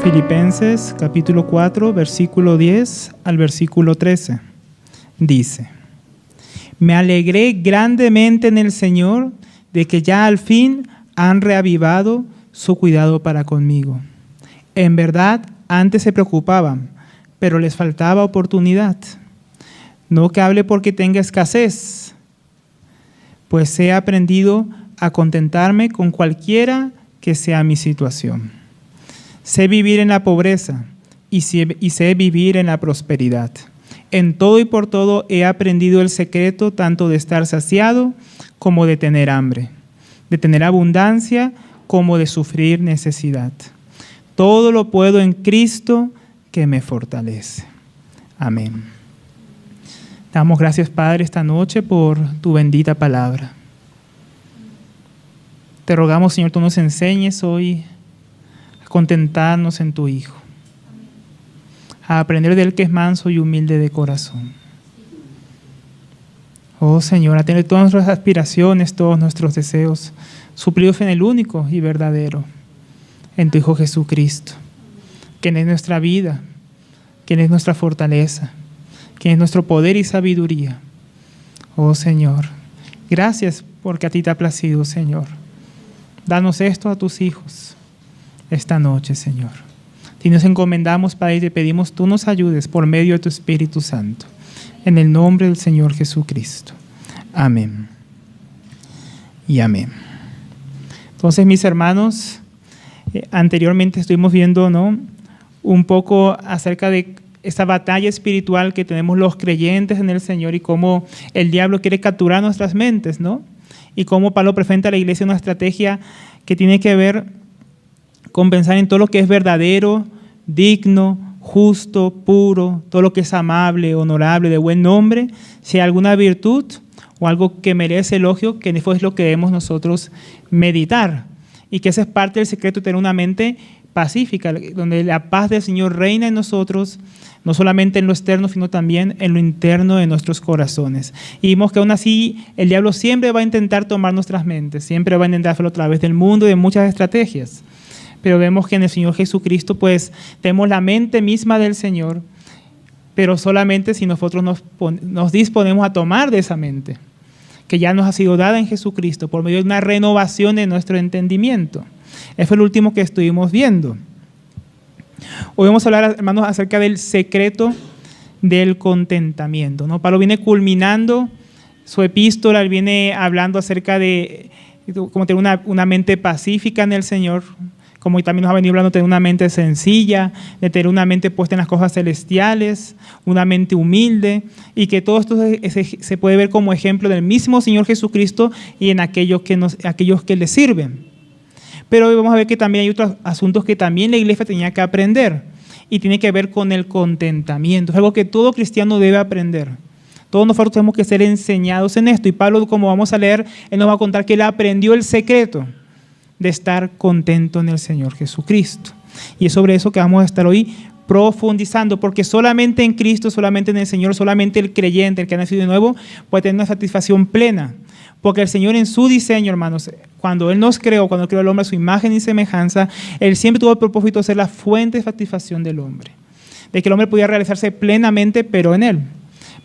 Filipenses capítulo 4, versículo 10 al versículo 13. Dice: Me alegré grandemente en el Señor de que ya al fin han reavivado su cuidado para conmigo. En verdad, antes se preocupaban, pero les faltaba oportunidad. No que hable porque tenga escasez, pues he aprendido a contentarme con cualquiera que sea mi situación. Sé vivir en la pobreza y sé vivir en la prosperidad. En todo y por todo he aprendido el secreto tanto de estar saciado como de tener hambre, de tener abundancia como de sufrir necesidad. Todo lo puedo en Cristo que me fortalece. Amén. Damos gracias, Padre, esta noche por tu bendita palabra. Te rogamos, Señor, tú nos enseñes hoy a contentarnos en tu Hijo, a aprender de Él que es manso y humilde de corazón. Oh Señor, a tener todas nuestras aspiraciones, todos nuestros deseos, suplidos en el único y verdadero, en tu Hijo Jesucristo, quien es nuestra vida, quien es nuestra fortaleza, quien es nuestro poder y sabiduría. Oh Señor, gracias porque a ti te ha placido, Señor. Danos esto a tus hijos esta noche, Señor. Y nos encomendamos, Padre, y te pedimos tú nos ayudes por medio de tu Espíritu Santo. En el nombre del Señor Jesucristo. Amén. Y amén. Entonces, mis hermanos, anteriormente estuvimos viendo, ¿no?, un poco acerca de esta batalla espiritual que tenemos los creyentes en el Señor y cómo el diablo quiere capturar nuestras mentes, ¿no? Y cómo Pablo presenta a la iglesia una estrategia que tiene que ver con pensar en todo lo que es verdadero, digno, justo, puro, todo lo que es amable, honorable, de buen nombre, si hay alguna virtud o algo que merece elogio, que eso es lo que debemos nosotros meditar. Y que esa es parte del secreto de tener una mente pacífica, donde la paz del Señor reina en nosotros, no solamente en lo externo, sino también en lo interno de nuestros corazones. Y vimos que aún así el diablo siempre va a intentar tomar nuestras mentes, siempre va a intentar hacerlo a través del mundo y de muchas estrategias. Pero vemos que en el Señor Jesucristo pues tenemos la mente misma del Señor, pero solamente si nosotros nos disponemos a tomar de esa mente, que ya nos ha sido dada en Jesucristo, por medio de una renovación de nuestro entendimiento. Ese fue el último que estuvimos viendo. Hoy vamos a hablar, hermanos, acerca del secreto del contentamiento, ¿no? Pablo viene culminando su epístola, él viene hablando acerca de cómo tener una mente pacífica en el Señor, como también nos ha venido hablando de tener una mente sencilla, de tener una mente puesta en las cosas celestiales, una mente humilde, y que todo esto se puede ver como ejemplo del mismo Señor Jesucristo y en aquellos que le sirven. Pero hoy vamos a ver que también hay otros asuntos que también la iglesia tenía que aprender, y tiene que ver con el contentamiento. Es algo que todo cristiano debe aprender. Todos nosotros tenemos que ser enseñados en esto, y Pablo, como vamos a leer, él nos va a contar que él aprendió el secreto de estar contento en el Señor Jesucristo. Y es sobre eso que vamos a estar hoy profundizando, porque solamente en Cristo, solamente en el Señor, solamente el creyente, el que ha nacido de nuevo, puede tener una satisfacción plena. Porque el Señor en su diseño, hermanos, cuando Él nos creó, cuando creó al hombre a su imagen y semejanza, Él siempre tuvo el propósito de ser la fuente de satisfacción del hombre. De que el hombre podía realizarse plenamente, pero en Él.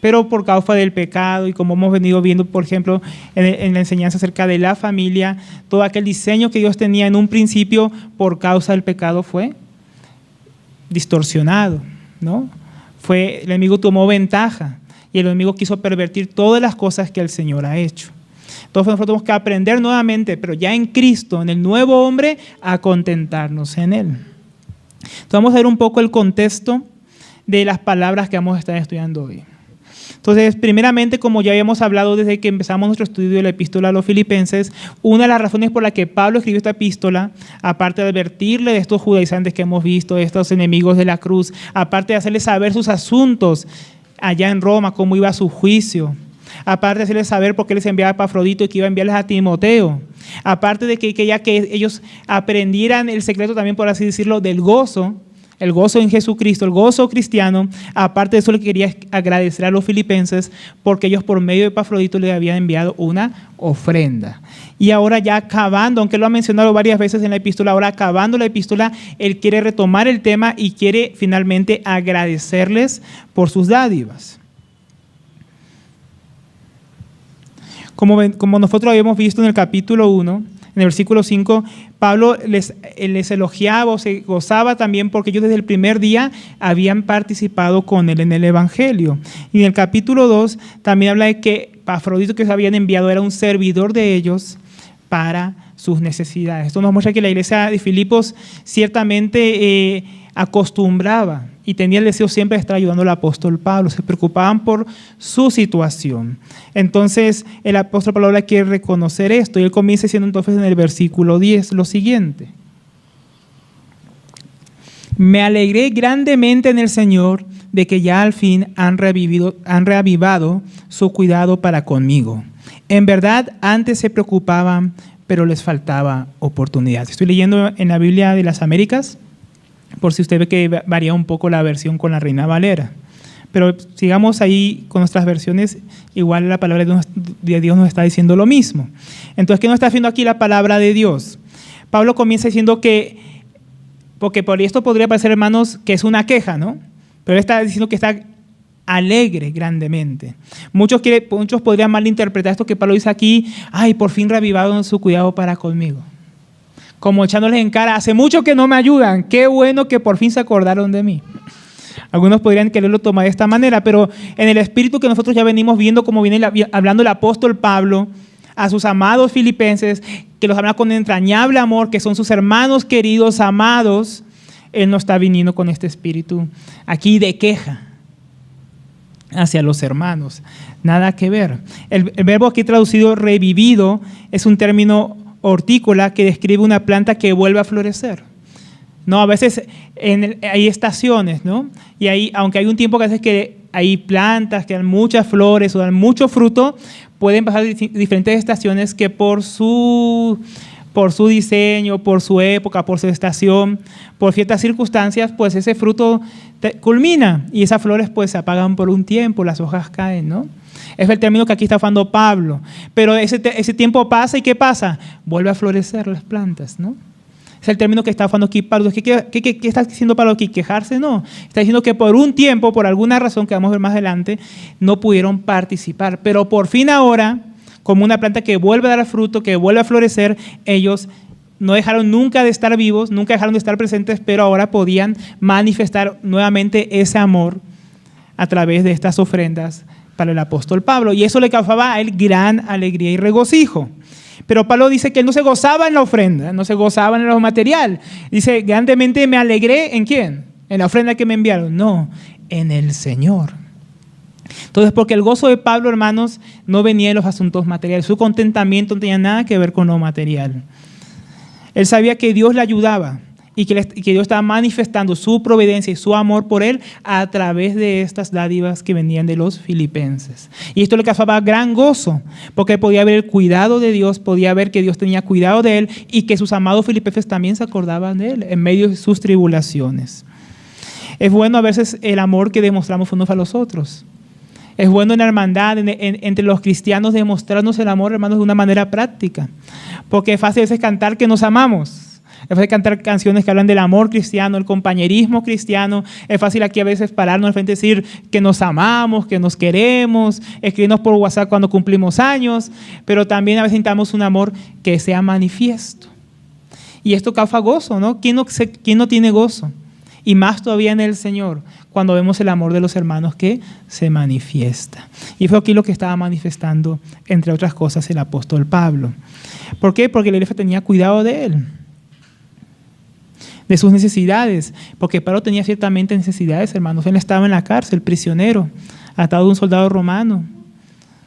Pero por causa del pecado, y como hemos venido viendo, por ejemplo, en la enseñanza acerca de la familia, todo aquel diseño que Dios tenía en un principio, por causa del pecado, fue distorsionado, ¿no? El enemigo tomó ventaja, y el enemigo quiso pervertir todas las cosas que el Señor ha hecho. Entonces nosotros tenemos que aprender nuevamente, pero ya en Cristo, en el nuevo hombre, a contentarnos en Él. Entonces vamos a ver un poco el contexto de las palabras que vamos a estar estudiando hoy. Entonces, primeramente, como ya habíamos hablado desde que empezamos nuestro estudio de la epístola a los Filipenses, una de las razones por la que Pablo escribió esta epístola, aparte de advertirle de estos judaizantes que hemos visto, de estos enemigos de la cruz, aparte de hacerles saber sus asuntos allá en Roma, cómo iba su juicio, aparte de hacerles saber por qué les enviaba a Epafrodito y que iba a enviarles a Timoteo, aparte de que quería que ellos aprendieran el secreto también, por así decirlo, del gozo, el gozo en Jesucristo, el gozo cristiano. Aparte de eso, le quería agradecer a los filipenses porque ellos por medio de Epafrodito le habían enviado una ofrenda. Y ahora ya acabando, aunque lo ha mencionado varias veces en la epístola, ahora acabando la epístola, él quiere retomar el tema y quiere finalmente agradecerles por sus dádivas. Como nosotros habíamos visto en el capítulo 1, en el versículo 5, Pablo les elogiaba o se gozaba también porque ellos desde el primer día habían participado con él en el Evangelio. Y en el capítulo 2 también habla de que Epafrodito, que se habían enviado, era un servidor de ellos para sus necesidades. Esto nos muestra que la iglesia de Filipos ciertamente acostumbraba y tenía el deseo siempre de estar ayudando al apóstol Pablo, se preocupaban por su situación. Entonces el apóstol Pablo quiere reconocer esto y él comienza diciendo entonces en el versículo 10 lo siguiente: me alegré grandemente en el Señor de que ya al fin han reavivado su cuidado para conmigo. En verdad antes se preocupaban, pero les faltaba oportunidad. Estoy leyendo en la Biblia de las Américas, por si usted ve que varía un poco la versión con la Reina Valera. Pero sigamos ahí con nuestras versiones, igual la palabra de Dios nos está diciendo lo mismo. Entonces, ¿qué nos está haciendo aquí la palabra de Dios? Pablo comienza diciendo que, porque por esto podría parecer, hermanos, que es una queja, ¿no? Pero él está diciendo que está alegre grandemente. Muchos podrían malinterpretar esto que Pablo dice aquí: ay, por fin reavivaron su cuidado para conmigo. Como echándoles en cara: hace mucho que no me ayudan, qué bueno que por fin se acordaron de mí. Algunos podrían quererlo tomar de esta manera, pero en el espíritu que nosotros ya venimos viendo, como viene hablando el apóstol Pablo a sus amados filipenses, que los habla con entrañable amor, que son sus hermanos queridos, amados, él no está viniendo con este espíritu aquí de queja hacia los hermanos. Nada que ver. El verbo aquí traducido revivido es un término hortícola que describe una planta que vuelve a florecer. No, a veces hay estaciones, ¿no? Y ahí, aunque hay un tiempo que a veces que hay plantas que dan muchas flores o dan mucho fruto, pueden pasar diferentes estaciones que por su diseño, por su época, por su estación, por ciertas circunstancias, pues ese fruto culmina y esas flores pues se apagan por un tiempo, las hojas caen, ¿no? Es el término que aquí está usando Pablo. Pero ese tiempo pasa y ¿qué pasa? Vuelve a florecer las plantas, ¿no? Es el término que está usando aquí Pablo. ¿Qué está diciendo Pablo aquí? ¿Quejarse? No. Está diciendo que por un tiempo, por alguna razón que vamos a ver más adelante, no pudieron participar. Pero por fin ahora, como una planta que vuelve a dar fruto, que vuelve a florecer, ellos no dejaron nunca de estar vivos, nunca dejaron de estar presentes, pero ahora podían manifestar nuevamente ese amor a través de estas ofrendas para el apóstol Pablo. Y eso le causaba a él gran alegría y regocijo. Pero Pablo dice que él no se gozaba en la ofrenda, no se gozaba en lo material. Dice, grandemente me alegré, ¿en quién? En la ofrenda que me enviaron. No, en el Señor. Entonces, porque el gozo de Pablo, hermanos, no venía de los asuntos materiales. Su contentamiento no tenía nada que ver con lo material. Él sabía que Dios le ayudaba y que Dios estaba manifestando su providencia y su amor por él a través de estas dádivas que venían de los filipenses. Y esto le causaba gran gozo, porque podía ver el cuidado de Dios, podía ver que Dios tenía cuidado de él y que sus amados filipenses también se acordaban de él en medio de sus tribulaciones. Es bueno a veces el amor que demostramos unos a los otros. Es bueno en la hermandad, entre los cristianos, demostrarnos el amor, hermanos, de una manera práctica. Porque es fácil a veces cantar que nos amamos. Es fácil cantar canciones que hablan del amor cristiano, el compañerismo cristiano. Es fácil aquí a veces pararnos al frente y decir que nos amamos, que nos queremos, escribirnos por WhatsApp cuando cumplimos años, pero también a veces necesitamos un amor que sea manifiesto. Y esto causa gozo, ¿no? ¿Quién no tiene gozo? Y más todavía en el Señor, cuando vemos el amor de los hermanos que se manifiesta. Y fue aquí lo que estaba manifestando, entre otras cosas, el apóstol Pablo. ¿Por qué? Porque la iglesia tenía cuidado de él, de sus necesidades, porque Pablo tenía ciertamente necesidades, hermanos. Él estaba en la cárcel, prisionero, atado a un soldado romano.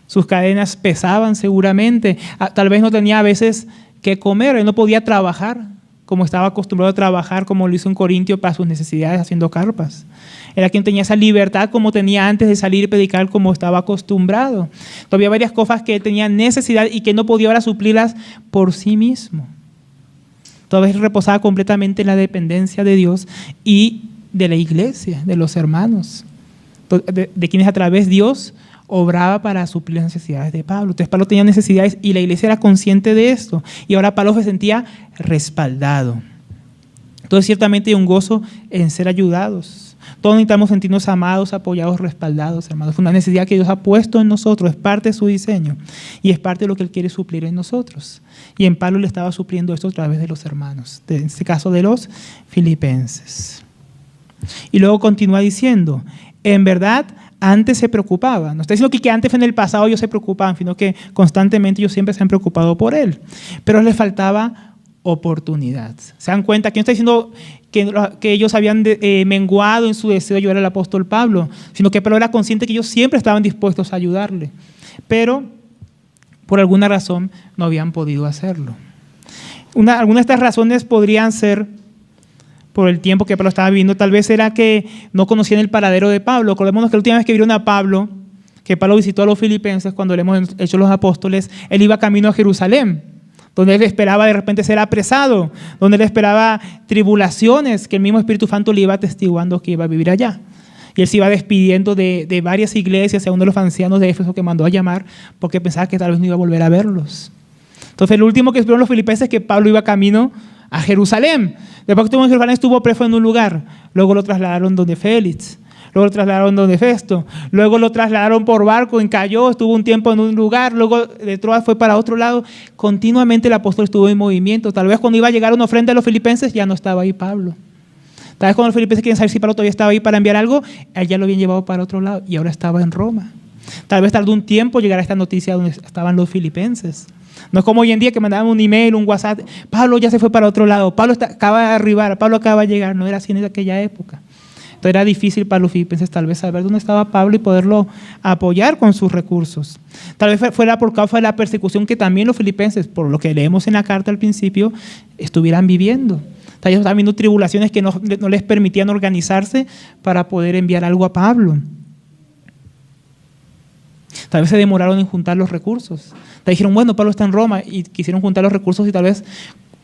Sus cadenas pesaban seguramente. Tal vez no tenía a veces que comer, él no podía trabajar como estaba acostumbrado a trabajar, como lo hizo en Corintio para sus necesidades haciendo carpas. Era quien tenía esa libertad como tenía antes de salir y predicar como estaba acostumbrado. Todavía varias cosas que tenía necesidad y que no podía ahora suplirlas por sí mismo. Todavía reposaba completamente en la dependencia de Dios y de la iglesia, de los hermanos, de quienes a través de Dios obraba para suplir las necesidades de Pablo. Entonces Pablo tenía necesidades y la iglesia era consciente de esto. Y ahora Pablo se sentía respaldado. Entonces ciertamente hay un gozo en ser ayudados. Todos necesitamos sentirnos amados, apoyados, respaldados, hermanos. Es una necesidad que Dios ha puesto en nosotros, es parte de su diseño y es parte de lo que Él quiere suplir en nosotros. Y en Pablo le estaba supliendo esto a través de los hermanos, en este caso de los filipenses. Y luego continúa diciendo, en verdad, antes se preocupaban. No está diciendo que antes en el pasado ellos se preocupaban, sino que constantemente ellos siempre se han preocupado por Él. Pero les faltaba oportunidad. ¿Se dan cuenta? Que no está diciendo que ellos habían menguado en su deseo de ayudar al apóstol Pablo, sino que Pablo era consciente que ellos siempre estaban dispuestos a ayudarle. Pero por alguna razón no habían podido hacerlo. Algunas de estas razones podrían ser por el tiempo que Pablo estaba viviendo. Tal vez era que no conocían el paradero de Pablo. Acordémonos que la última vez que vieron a Pablo, que Pablo visitó a los filipenses cuando le hemos hecho los apóstoles, él iba camino a Jerusalén, donde él esperaba de repente ser apresado, donde él esperaba tribulaciones, que el mismo Espíritu Santo le iba atestiguando que iba a vivir allá. Y él se iba despidiendo de varias iglesias, a uno de los ancianos de Éfeso que mandó a llamar, porque pensaba que tal vez no iba a volver a verlos. Entonces el último que esperaron los filipenses es que Pablo iba camino a Jerusalén. Después que estuvo en Jerusalén, estuvo preso en un lugar. Luego lo trasladaron donde Félix. Luego lo trasladaron donde Festo. Luego lo trasladaron por barco, encalló, estuvo un tiempo en un lugar. Luego de Troas fue para otro lado. Continuamente el apóstol estuvo en movimiento. Tal vez cuando iba a llegar una ofrenda a los filipenses, ya no estaba ahí Pablo. Tal vez cuando los filipenses quieren saber si Pablo todavía estaba ahí para enviar algo, él ya lo habían llevado para otro lado y ahora estaba en Roma. Tal vez tardó un tiempo llegar a esta noticia donde estaban los filipenses. No es como hoy en día que mandaban un email, un WhatsApp. Pablo ya se fue para otro lado. Pablo acaba de arribar. Pablo acaba de llegar. No era así en aquella época. Entonces era difícil para los filipenses tal vez saber dónde estaba Pablo y poderlo apoyar con sus recursos. Tal vez fuera por causa de la persecución que también los filipenses, por lo que leemos en la carta al principio, estuvieran viviendo. Tal vez estaban viendo tribulaciones que no les permitían organizarse para poder enviar algo a Pablo. Tal vez se demoraron en juntar los recursos. Tal vez dijeron, bueno, Pablo está en Roma y quisieron juntar los recursos y tal vez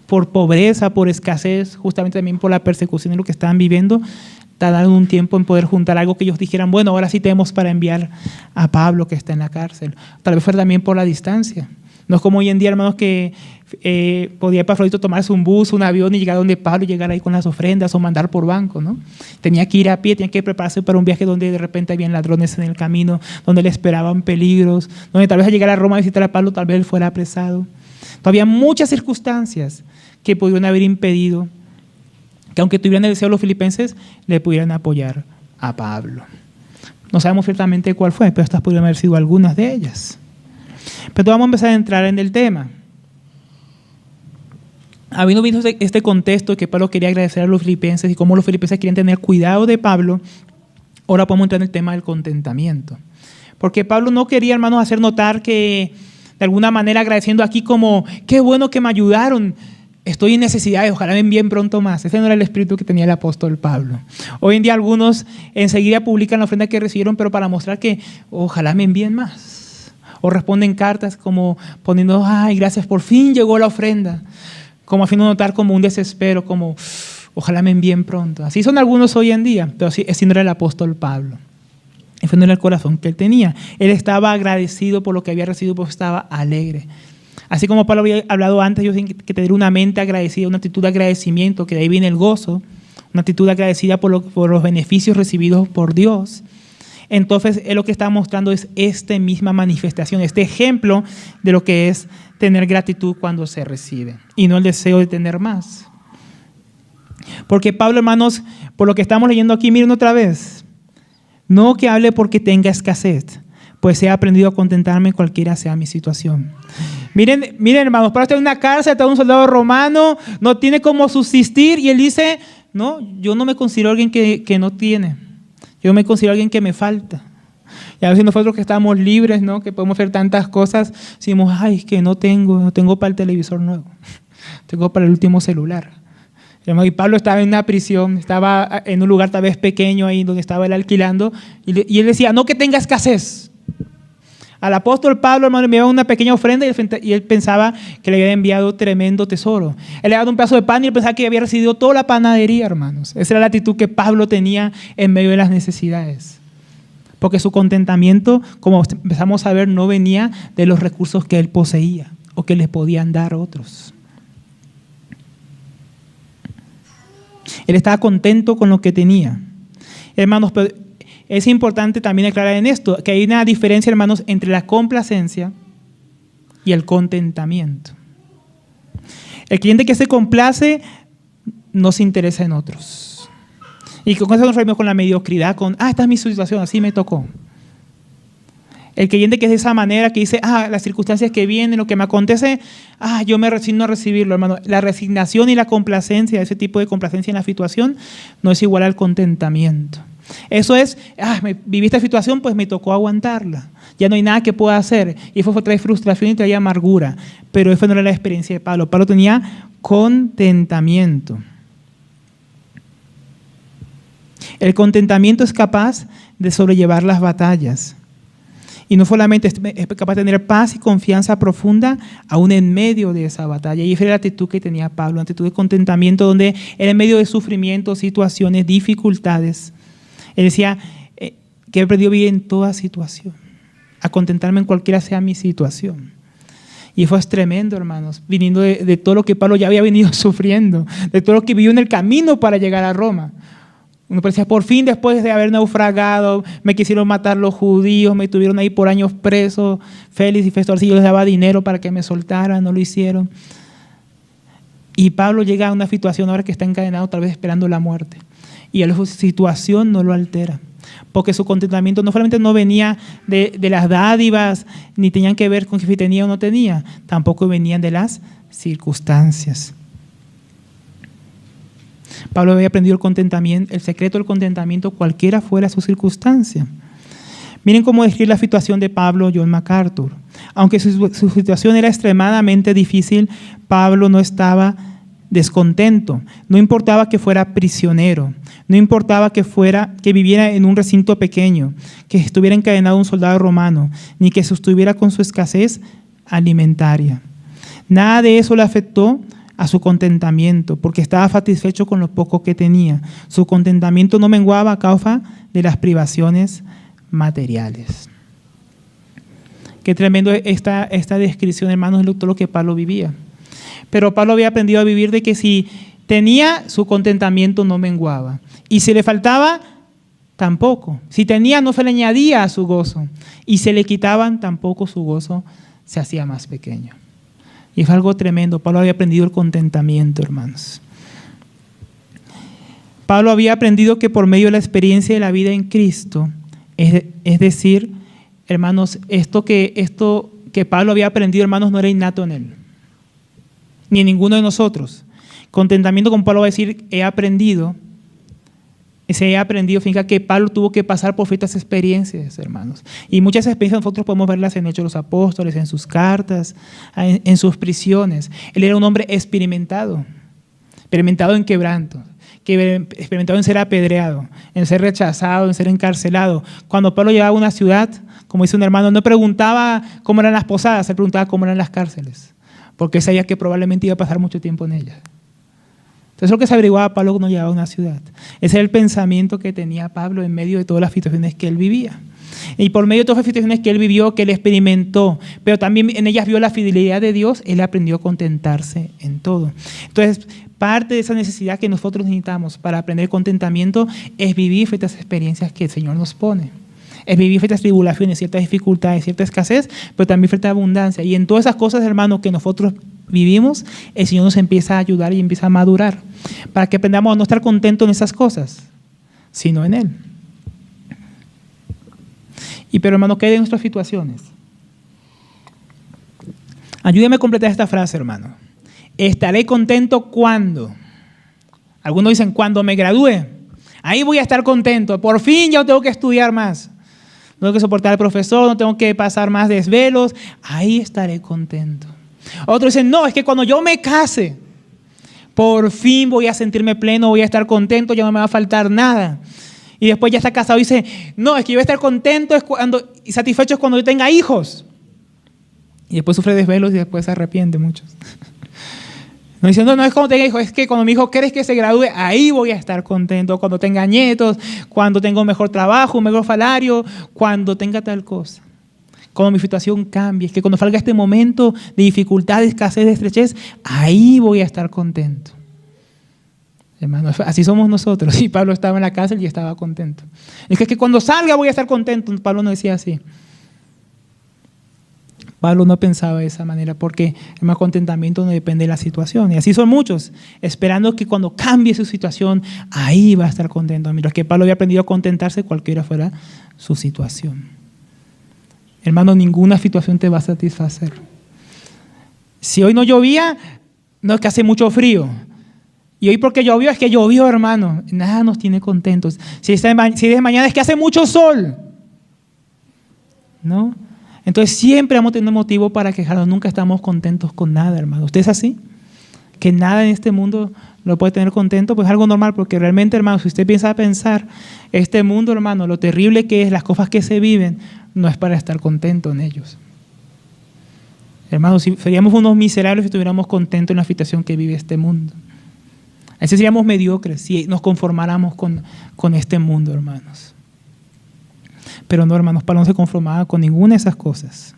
por pobreza, por escasez, justamente también por la persecución en lo que estaban viviendo, tardaron un tiempo en poder juntar algo que ellos dijeran, bueno, ahora sí tenemos para enviar a Pablo que está en la cárcel. Tal vez fue también por la distancia. No es como hoy en día, hermanos, que podía Epafrodito tomarse un bus, un avión y llegar donde Pablo y llegar ahí con las ofrendas o mandar por banco, ¿no? Tenía que ir a pie, tenía que prepararse para un viaje donde de repente habían ladrones en el camino, donde le esperaban peligros, donde tal vez al llegar a Roma a visitar a Pablo tal vez él fuera apresado. Todavía muchas circunstancias que pudieron haber impedido que aunque tuvieran el deseo los filipenses, le pudieran apoyar a Pablo. No sabemos ciertamente cuál fue, pero estas pudieron haber sido algunas de ellas. Pero vamos a empezar a entrar en el tema. Habiendo visto este contexto que Pablo quería agradecer a los filipenses y cómo los filipenses querían tener cuidado de Pablo, ahora podemos entrar en el tema del contentamiento. Porque Pablo no quería, hermanos, hacer notar que de alguna manera agradeciendo aquí como, qué bueno que me ayudaron, estoy en necesidades, ojalá me envíen pronto más. Ese no era el espíritu que tenía el apóstol Pablo. Hoy en día algunos enseguida publican la ofrenda que recibieron, pero para mostrar que ojalá me envíen más. O responden cartas como poniendo, ay, gracias, por fin llegó la ofrenda. Como haciendo notar como un desespero, como ojalá me envíen pronto. Así son algunos hoy en día, pero ese no era el apóstol Pablo. Ese no era el corazón que él tenía. Él estaba agradecido por lo que había recibido, porque estaba alegre. Así como Pablo había hablado antes, yo tengo que tener una mente agradecida, una actitud de agradecimiento, que de ahí viene el gozo, una actitud agradecida por los beneficios recibidos por Dios. Entonces, él lo que está mostrando es esta misma manifestación, este ejemplo de lo que es tener gratitud cuando se recibe y no el deseo de tener más. Porque Pablo, hermanos, por lo que estamos leyendo aquí, miren otra vez, no que hable porque tenga escasez, pues he aprendido a contentarme cualquiera sea mi situación. Miren, hermanos, Pablo está en una cárcel, está un soldado romano, no tiene cómo subsistir y él dice, no, yo no me considero alguien que no tiene, yo me considero alguien que me falta. Y a veces nosotros que estamos libres, ¿no? Que podemos hacer tantas cosas, decimos, ay, es que no tengo para el televisor nuevo, tengo para el último celular. Y Pablo estaba en una prisión, estaba en un lugar tal vez pequeño ahí donde estaba él alquilando, y él decía, no que tenga escasez. Al apóstol Pablo, hermano, le enviaba una pequeña ofrenda y él pensaba que le había enviado tremendo tesoro. Él le había dado un pedazo de pan y él pensaba que había recibido toda la panadería, hermanos. Esa era la actitud que Pablo tenía en medio de las necesidades. Porque su contentamiento, como empezamos a ver, no venía de los recursos que él poseía o que les podían dar otros. Él estaba contento con lo que tenía. Hermanos, pero es importante también aclarar en esto que hay una diferencia, hermanos, entre la complacencia y el contentamiento. El cliente que se complace no se interesa en otros. Y con eso nos reímos con la mediocridad, esta es mi situación, así me tocó. El creyente que es de esa manera, que dice, las circunstancias que vienen, lo que me acontece, yo me resigno a recibirlo, hermano. La resignación y la complacencia, ese tipo de complacencia en la situación, no es igual al contentamiento. Eso es, viví esta situación, pues me tocó aguantarla. Ya no hay nada que pueda hacer. Y eso trae frustración y trae amargura. Pero eso no era la experiencia de Pablo. Pablo tenía contentamiento. El contentamiento es capaz de sobrellevar las batallas. Y no solamente es capaz de tener paz y confianza profunda aún en medio de esa batalla. Y esa era la actitud que tenía Pablo, una actitud de contentamiento donde era en medio de sufrimientos, situaciones, dificultades. Él decía que he aprendido a vivir en toda situación, a contentarme en cualquiera sea mi situación. Y eso es tremendo, hermanos, viniendo de todo lo que Pablo ya había venido sufriendo, de todo lo que vivió en el camino para llegar a Roma. Uno decía, por fin, después de haber naufragado, me quisieron matar los judíos, me tuvieron ahí por años preso, Félix y Festor, si yo les daba dinero para que me soltaran, no lo hicieron. Y Pablo llega a una situación ahora que está encadenado, tal vez esperando la muerte. Y su situación no lo altera, porque su contentamiento no solamente no venía de las dádivas, ni tenían que ver con si tenía o no tenía, tampoco venían de las circunstancias. Pablo había aprendido el contentamiento, el secreto del contentamiento, cualquiera fuera su circunstancia. Miren cómo describe la situación de Pablo John MacArthur. Aunque su situación era extremadamente difícil, Pablo no estaba descontento. No importaba que fuera prisionero, no importaba que viviera en un recinto pequeño, que estuviera encadenado a un soldado romano, ni que sostuviera con su escasez alimentaria. Nada de eso le afectó a su contentamiento, porque estaba satisfecho con lo poco que tenía. Su contentamiento no menguaba a causa de las privaciones materiales. Qué tremendo esta descripción, hermanos, de todo lo que Pablo vivía. Pero Pablo había aprendido a vivir de que si tenía, su contentamiento no menguaba. Y si le faltaba, tampoco. Si tenía, no se le añadía a su gozo. Y si le quitaban, tampoco su gozo se hacía más pequeño. Y es algo tremendo. Pablo había aprendido el contentamiento, hermanos. Pablo había aprendido que por medio de la experiencia de la vida en Cristo, es decir, hermanos, esto que Pablo había aprendido, hermanos, no era innato en él, ni en ninguno de nosotros. Contentamiento, como Pablo va a decir, he aprendido. Ese he aprendido significa que Pablo tuvo que pasar por ciertas experiencias, hermanos. Y muchas experiencias nosotros podemos verlas en Hechos de los Apóstoles, en sus cartas, en sus prisiones. Él era un hombre experimentado en quebranto, experimentado en ser apedreado, en ser rechazado, en ser encarcelado. Cuando Pablo llegaba a una ciudad, como dice un hermano, no preguntaba cómo eran las posadas, él preguntaba cómo eran las cárceles, porque sabía que probablemente iba a pasar mucho tiempo en ellas. Entonces, lo que se averiguaba Pablo cuando llegaba a una ciudad. Ese era el pensamiento que tenía Pablo en medio de todas las situaciones que él vivía. Y por medio de todas las situaciones que él vivió, que él experimentó, pero también en ellas vio la fidelidad de Dios, él aprendió a contentarse en todo. Entonces, parte de esa necesidad que nosotros necesitamos para aprender contentamiento es vivir estas experiencias que el Señor nos pone. Es vivir ciertas tribulaciones, ciertas dificultades, cierta escasez, pero también cierta abundancia. Y en todas esas cosas, hermanos, que nosotros vivimos, el Señor nos empieza a ayudar y empieza a madurar para que aprendamos a no estar contentos en esas cosas, sino en Él. Pero hermano, ¿qué hay de nuestras situaciones? Ayúdeme a completar esta frase, hermano. Estaré contento cuando. Algunos dicen, cuando me gradúe. Ahí voy a estar contento. Por fin ya no tengo que estudiar más. No tengo que soportar al profesor, no tengo que pasar más desvelos. Ahí estaré contento. Otros dicen, no, es que cuando yo me case, por fin voy a sentirme pleno, voy a estar contento, ya no me va a faltar nada. Y después ya está casado y dice, no, es que yo voy a estar contento y satisfecho es cuando yo tenga hijos. Y después sufre desvelos y después se arrepiente muchos. No diciendo, no es cuando tenga hijos, es que cuando mi hijo crees que se gradúe, ahí voy a estar contento. Cuando tenga nietos, cuando tenga un mejor trabajo, un mejor salario, cuando tenga tal cosa. Cuando mi situación cambie, es que cuando salga este momento de dificultad, de escasez, de estrechez, ahí voy a estar contento. Hermanos, así somos nosotros. Y Pablo estaba en la cárcel y estaba contento. Es que cuando salga voy a estar contento. Pablo no decía así. Pablo no pensaba de esa manera porque el más contentamiento no depende de la situación. Y así son muchos, esperando que cuando cambie su situación, ahí va a estar contento. Mientras que Pablo había aprendido a contentarse cualquiera fuera su situación. Hermano, ninguna situación te va a satisfacer. Si hoy no llovía, no es que hace mucho frío. Y hoy porque llovió, es que llovió, hermano. Nada nos tiene contentos. Si es de mañana, es que hace mucho sol. ¿No? Entonces siempre vamos a tener motivo para quejarnos. Nunca estamos contentos con nada, hermano. ¿Usted es así? Que nada en este mundo lo puede tener contento, pues es algo normal, porque realmente, hermano, si usted piensa pensar, este mundo, hermano, lo terrible que es, las cosas que se viven, no es para estar contento en ellos. Hermanos, si seríamos unos miserables si estuviéramos contentos en la situación que vive este mundo. Así seríamos mediocres si nos conformáramos con este mundo, hermanos. Pero no, hermanos, Pablo no se conformaba con ninguna de esas cosas.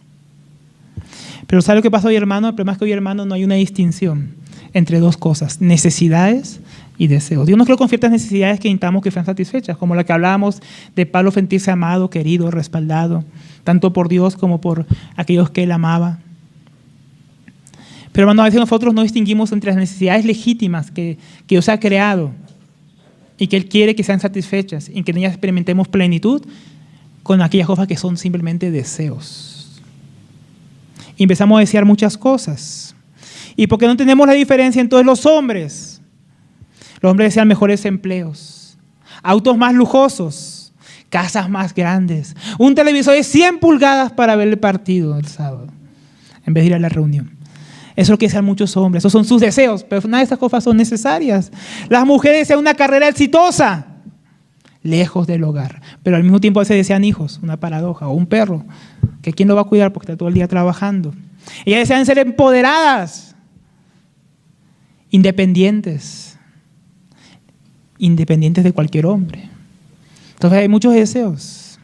Pero ¿sabe lo que pasa hoy, hermano? El problema es que hoy, hermano, no hay una distinción entre dos cosas, necesidades y deseos. Dios nos creó con ciertas necesidades que necesitamos que sean satisfechas, como la que hablábamos de Pablo sentirse amado, querido, respaldado, tanto por Dios como por aquellos que él amaba. Pero, hermano, a veces nosotros no distinguimos entre las necesidades legítimas que Dios ha creado y que Él quiere que sean satisfechas y que en ellas experimentemos plenitud, con aquellas cosas que son simplemente deseos. Y empezamos a desear muchas cosas. ¿Y por qué no tenemos la diferencia en todos los hombres? Los hombres desean mejores empleos, autos más lujosos, casas más grandes, un televisor de 100 pulgadas para ver el partido el sábado, en vez de ir a la reunión. Eso es lo que desean muchos hombres, esos son sus deseos, pero nada de estas cosas son necesarias. Las mujeres desean una carrera exitosa, lejos del hogar, pero al mismo tiempo a veces desean hijos, una paradoja, o un perro, que quién lo va a cuidar porque está todo el día trabajando. Ellas desean ser empoderadas, independientes de cualquier hombre. Entonces hay muchos deseos,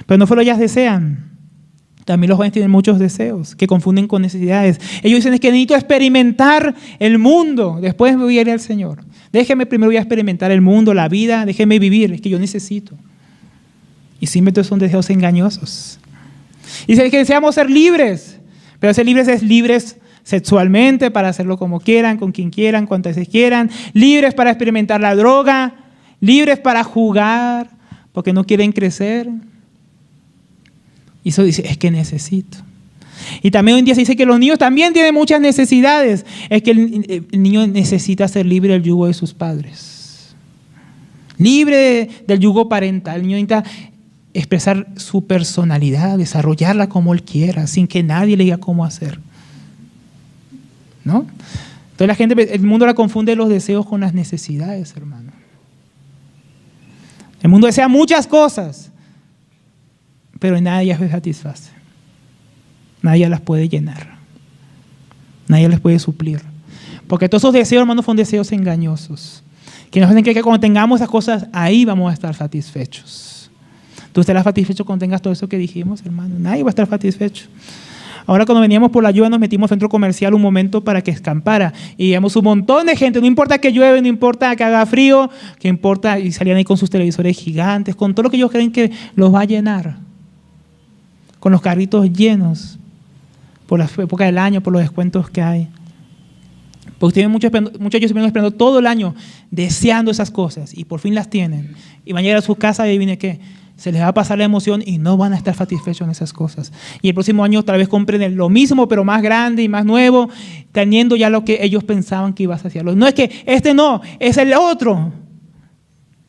pero no solo ellas desean, también los jóvenes tienen muchos deseos que confunden con necesidades. Ellos dicen, es que necesito experimentar el mundo, después me voy a ir al Señor. Déjeme primero, voy a experimentar el mundo, la vida, déjeme vivir, es que yo necesito. Y simplemente son deseos engañosos. Y dicen que deseamos ser libres, pero ser libres es libres sexualmente, para hacerlo como quieran, con quien quieran, cuantas veces quieran, libres para experimentar la droga, libres para jugar, porque no quieren crecer. Y eso dice, es que necesito. Y también hoy en día se dice que los niños también tienen muchas necesidades. Es que el niño necesita ser libre del yugo de sus padres. Libre del yugo parental. El niño necesita expresar su personalidad, desarrollarla como él quiera, sin que nadie le diga cómo hacer. ¿No? Entonces la gente, el mundo la confunde los deseos con las necesidades, hermano. El mundo desea muchas cosas, pero nadie se satisface. Nadie las puede llenar. Nadie les puede suplir. Porque todos esos deseos, hermanos, son deseos engañosos. Que nos hacen creer que cuando tengamos esas cosas, ahí vamos a estar satisfechos. ¿Tú estarás satisfecho cuando tengas todo eso que dijimos, hermano? Nadie va a estar satisfecho. Ahora cuando veníamos por la lluvia nos metimos al centro comercial un momento para que escampara. Y vimos un montón de gente, no importa que llueve, no importa que haga frío, que importa, y salían ahí con sus televisores gigantes, con todo lo que ellos creen que los va a llenar. Con los carritos llenos, por la época del año, por los descuentos que hay. Porque tienen muchos de ellos estuvieron esperando todo el año, deseando esas cosas, y por fin las tienen. Y van a llegar a su casa y adivine qué, se les va a pasar la emoción y no van a estar satisfechos en esas cosas. Y el próximo año tal vez compren lo mismo, pero más grande y más nuevo, teniendo ya lo que ellos pensaban que iba a saciarlos. No es que este no, es el otro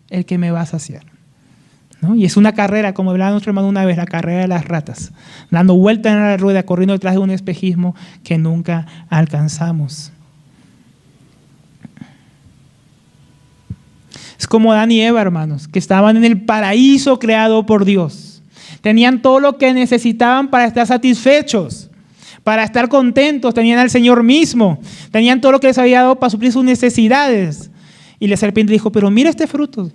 el que me va a saciar. ¿No? Y es una carrera, como hablaba nuestro hermano una vez, la carrera de las ratas, dando vueltas en la rueda, corriendo detrás de un espejismo que nunca alcanzamos. como Adán y Eva, hermanos, que estaban en el paraíso creado por Dios. Tenían todo lo que necesitaban para estar satisfechos, para estar contentos. Tenían al Señor mismo. Tenían todo lo que les había dado para suplir sus necesidades. Y la serpiente dijo, pero mira este fruto.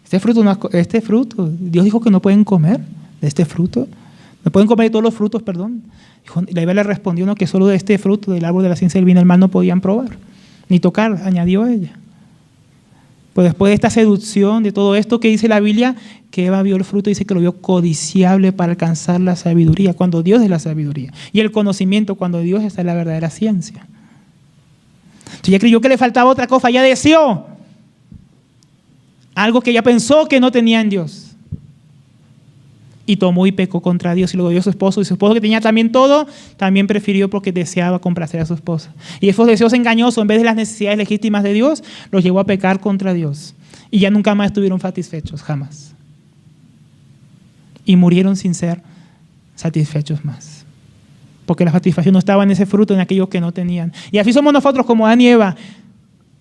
Este fruto. Dios dijo que no pueden comer de este fruto. No pueden comer de todos los frutos, perdón. Y la Eva le respondió, no, que solo de este fruto, del árbol de la ciencia del bien y el mal, no podían probar, ni tocar, añadió ella. Pues después de esta seducción, de todo esto que dice la Biblia, que Eva vio el fruto, dice que lo vio codiciable para alcanzar la sabiduría, cuando Dios es la sabiduría. Y el conocimiento, cuando Dios está en la verdadera ciencia. Entonces ella creyó que le faltaba otra cosa, ella deseó algo que ella pensó que no tenía en Dios. Y tomó y pecó contra Dios y lo dio a su esposo. Y su esposo, que tenía también todo, también prefirió porque deseaba complacer a su esposa. Y esos deseos engañosos, en vez de las necesidades legítimas de Dios, los llevó a pecar contra Dios. Y ya nunca más estuvieron satisfechos, jamás. Y murieron sin ser satisfechos más. Porque la satisfacción no estaba en ese fruto, en aquellos que no tenían. Y así somos nosotros, como Adán y Eva.